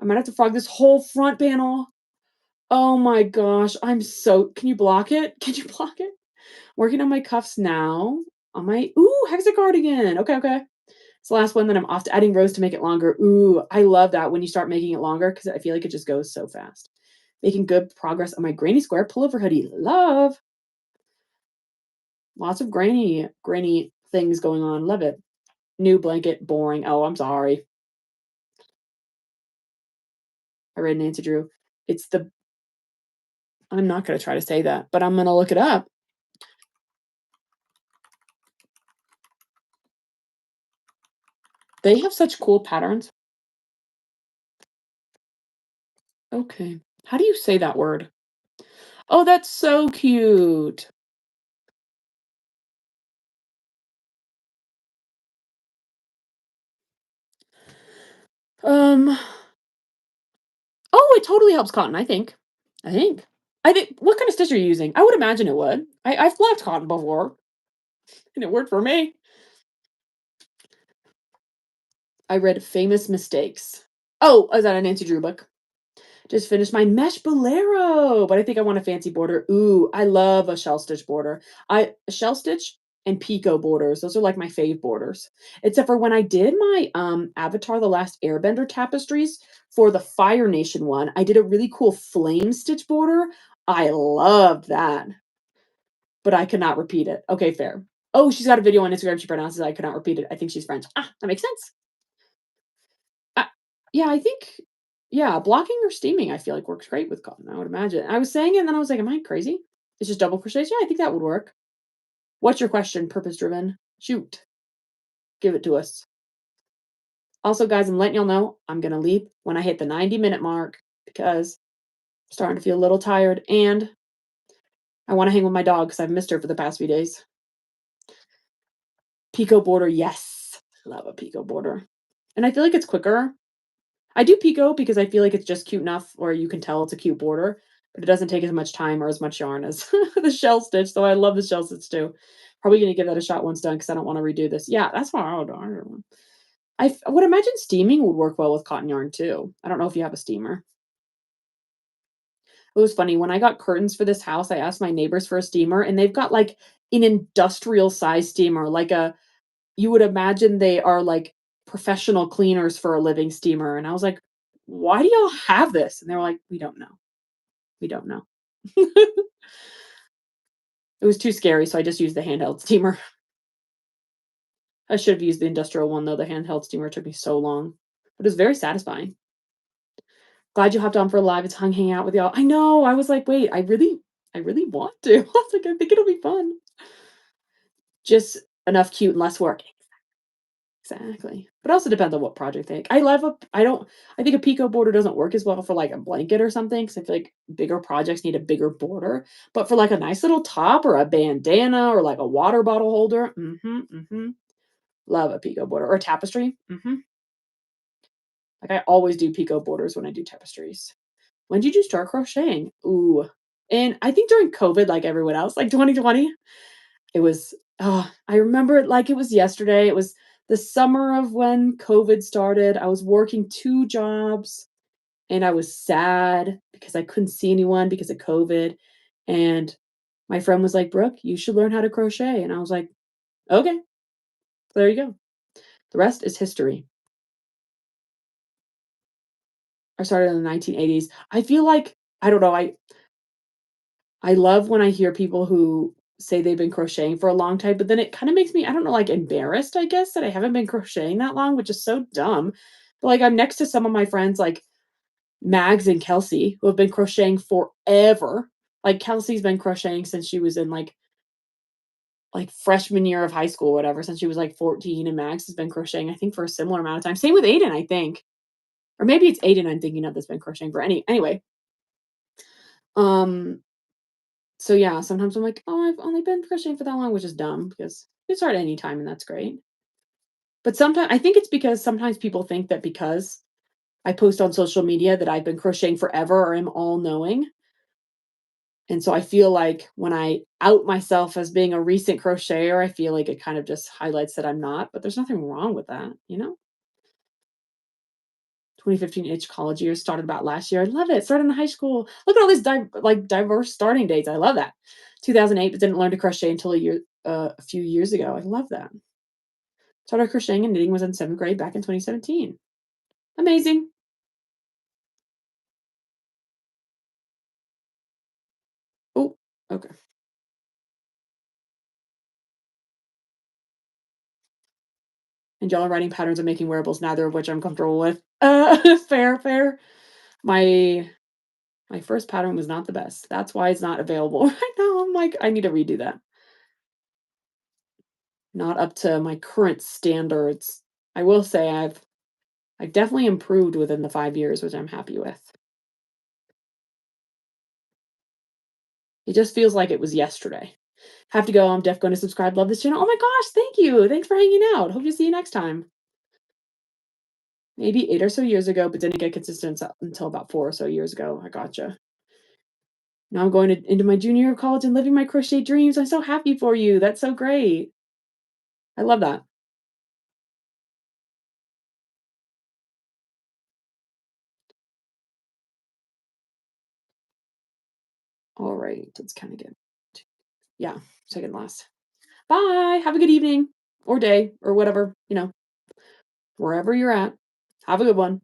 I might have to frog this whole front panel. Oh my gosh, I'm so can you block it? Can you block it? Working on my cuffs now. On my ooh, hexa cardigan. Okay, okay. It's the last one, then I'm off to adding rows to make it longer. Ooh, I love that when you start making it longer because I feel like it just goes so fast. Making good progress on my granny square pullover hoodie. Love. Lots of granny things going on. Love it. New blanket, boring. Oh, I'm sorry. I read Nancy Drew. It's the I'm not gonna try to say that, but I'm gonna look it up. They have such cool patterns. Okay. How do you say that word? Oh, that's so cute. Um, oh, it totally helps cotton, I think. I think. I think what kind of stitch are you using? I would imagine it would. I've blocked cotton before, and it worked for me. I read Famous Mistakes. Oh, is that a Nancy Drew book? Just finished my mesh bolero, but I think I want a fancy border. Ooh, I love a shell stitch border. I shell stitch and picot borders. Those are like my fave borders. Except for when I did my Avatar: The Last Airbender tapestries for the Fire Nation one, I did a really cool flame stitch border. I loved that, but I could not repeat it. Okay, fair. Oh, she's got a video on Instagram. She pronounces I could not repeat it. I think she's French. Ah, that makes sense. Uh, yeah, I think yeah, blocking or steaming, I feel like works great with cotton, I would imagine. I was saying it and then I was like, "Am I crazy? It's just double crochets?" Yeah, I think that would work. What's your question, purpose driven? Shoot, give it to us. Also, guys, I'm letting y'all know I'm gonna leave when I hit the 90-minute mark because I'm starting to feel a little tired and I wanna hang with my dog because I've missed her for the past few days. Pico border, yes. Love a pico border. And I feel like it's quicker. I do Pico because I feel like it's just cute enough or you can tell it's a cute border, but it doesn't take as much time or as much yarn as the shell stitch, though I love the shell stitch too. Probably gonna give that a shot once done because I don't want to redo this. Yeah, that's what I would do. I would imagine steaming would work well with cotton yarn too. I don't know if you have a steamer. It was funny when I got curtains for this house, I asked my neighbors for a steamer and they've got like an industrial size steamer, like a you would imagine they are, like, professional cleaners for a living steamer, and I was like, "Why do y'all have this?" And they were like, "We don't know. We don't know." It was too scary, so I just used the handheld steamer. I should have used the industrial one, though, the handheld steamer took me so long, but it was very satisfying. Glad you hopped on for live, it's hanging out with y'all. I know, I was like, "Wait, I really want to." I was like, "I think it'll be fun." Just enough cute and less work. Exactly. But it also depends on what project they I don't I think a pico border doesn't work as well for, like, a blanket or something because I feel like bigger projects need a bigger border, but for, like, a nice little top or a bandana or, like, a water bottle holder, mhm, mhm, love a pico border or a tapestry, mhm. Like, I always do pico borders when I do tapestries. When did you start crocheting? Ooh, and I think during COVID, like everyone else, like 2020. It was I remember it like it was yesterday. It was the summer of when COVID started. I was working 2 jobs, and I was sad because I couldn't see anyone because of COVID, and my friend was like, "Brooke, you should learn how to crochet," and I was like, "Okay, there you go." The rest is history. I started in the 1980s. I feel like I don't know, I love when I hear people who say they've been crocheting for a long time, but then it kinda makes me, I don't know, like, embarrassed, I guess, that I haven't been crocheting that long, which is so dumb. But, like, I'm next to some of my friends, like Mags and Kelsey, who have been crocheting forever. Like, Kelsey's been crocheting since she was in, like, freshman year of high school, whatever, since she was, like, 14, and Mags has been crocheting, I think, for a similar amount of time. Same with Aiden, I think. Or maybe it's Aiden I'm thinking of that's been crocheting for anyway. Um, so yeah, sometimes I'm like, "Oh, I've only been crocheting for that long," which is dumb because you can start at any time, and that's great. But sometimes I think it's because sometimes people think that because I post on social media that I've been crocheting forever or am all-knowing, and so I feel like when I out myself as being a recent crocheter, I feel like it kind of just highlights that I'm not, but there's nothing wrong with that, you know? 2015 itch college years started about last year. I love it. Started in high school. Look at all these diverse starting dates. I love that. 2008, but didn't learn to crochet until a few years ago. I love that. Started crocheting and knitting was in 7th grade back in 2017. Amazing. Oh, okay. And y'all are writing patterns and making wearables, neither of which I'm comfortable with. Fair, fair. My my first pattern was not the best. That's why it's not available right now. I'm like, I need to redo that. Not up to my current standards. I will say I've definitely improved within the 5 years, which I'm happy with. It just feels like it was yesterday. Have to go. I'm def going to subscribe. Love this channel. Oh my gosh, thank you. Thanks for hanging out. Hope to see you next time. Maybe 8 or so years ago, but didn't get consistent until about 4 or so years ago. I gotcha. Now I'm going into my junior year of college and living my crochet dreams. I'm so happy for you. That's so great. I love that. All right, let's kind of get, yeah, second last. Bye. Have a good evening or day or whatever, wherever you're at. Have a good one.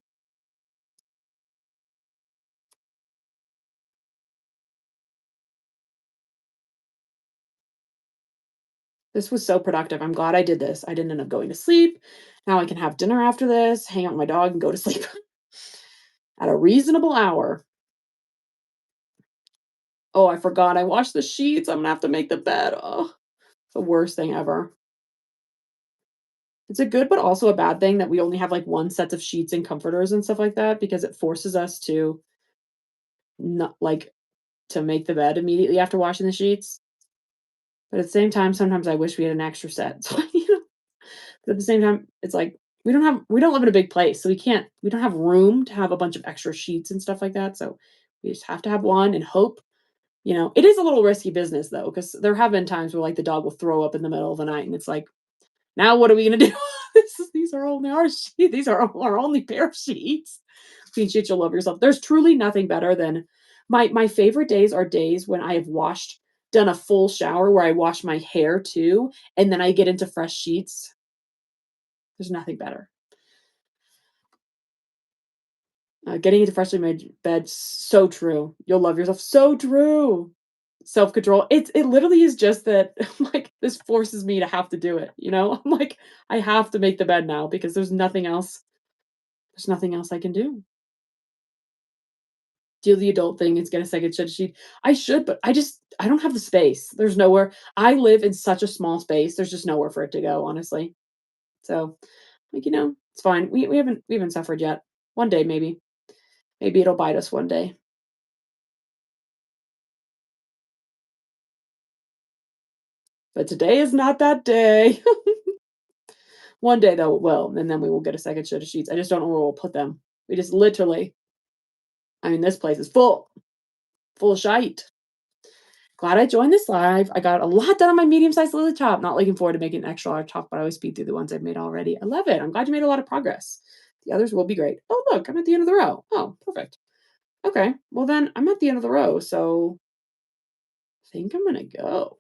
This was so productive. I'm glad I did this. I didn't end up going to sleep. Now I can have dinner after this, hang out with my dog, and go to sleep at a reasonable hour. Oh, I forgot. I washed the sheets. I'm gonna have to make the bed. Oh, the worst thing ever. It's a good but also a bad thing that we only have like one set of sheets and comforters and stuff like that because it forces us to not like to make the bed immediately after washing the sheets. But at the same time, sometimes I wish we had an extra set. So, but at the same time, it's like we don't live in a big place, so we don't have room to have a bunch of extra sheets and stuff like that. So we just have to have one and hope. It is a little risky business though, because there have been times where like the dog will throw up in the middle of the night, and it's like, now what are we gonna do? These are only our sheets. These are our only pair of sheets. Clean sheets, you'll love yourself. There's truly nothing better than my favorite days are days when I have done a full shower where I wash my hair too, and then I get into fresh sheets. There's nothing better. Getting into freshly made bed, so true. You'll love yourself. So true. Self-control. It literally is just that like this forces me to have to do it, you know? I'm like, I have to make the bed now because there's nothing else I can do. Do the adult thing is get a second shed sheet. I should, but I don't have the space. There's nowhere. I live in such a small space. There's just nowhere for it to go, honestly. So, like, it's fine. We haven't suffered yet. One day maybe. Maybe it'll bite us one day. But today is not that day. One day though it will, and then we will get a second set of sheets. I just don't know where we'll put them. We just literally, I mean, this place is full of shite. Glad I joined this live. I got a lot done on my medium-sized lily top. Not looking forward to making an extra large top, but I always speed through the ones I've made already. I love it. I'm glad you made a lot of progress. The others will be great. Oh, look, I'm at the end of the row. Oh, perfect. Okay. Well, then I'm at the end of the row, so I think I'm gonna go.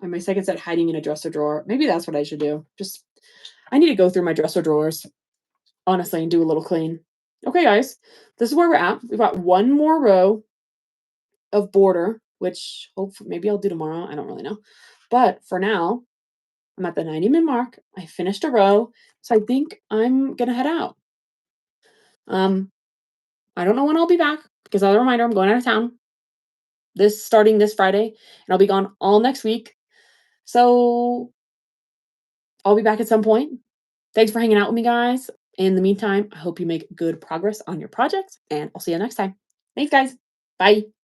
And my second set hiding in a dresser drawer. Maybe that's what I should do. I need to go through my dresser drawers, honestly, and do a little clean. Okay, guys, this is where we're at. We've got one more row of border. which hopefully maybe I'll do tomorrow. I don't really know. But for now, I'm at the 90-minute mark. I finished a row, so I think I'm gonna head out. Um, I don't know when I'll be back because as a reminder, I'm going out of town this starting this Friday, and I'll be gone all next week. So I'll be back at some point. Thanks for hanging out with me, guys. In the meantime, I hope you make good progress on your projects, and I'll see you next time. Thanks, guys. Bye.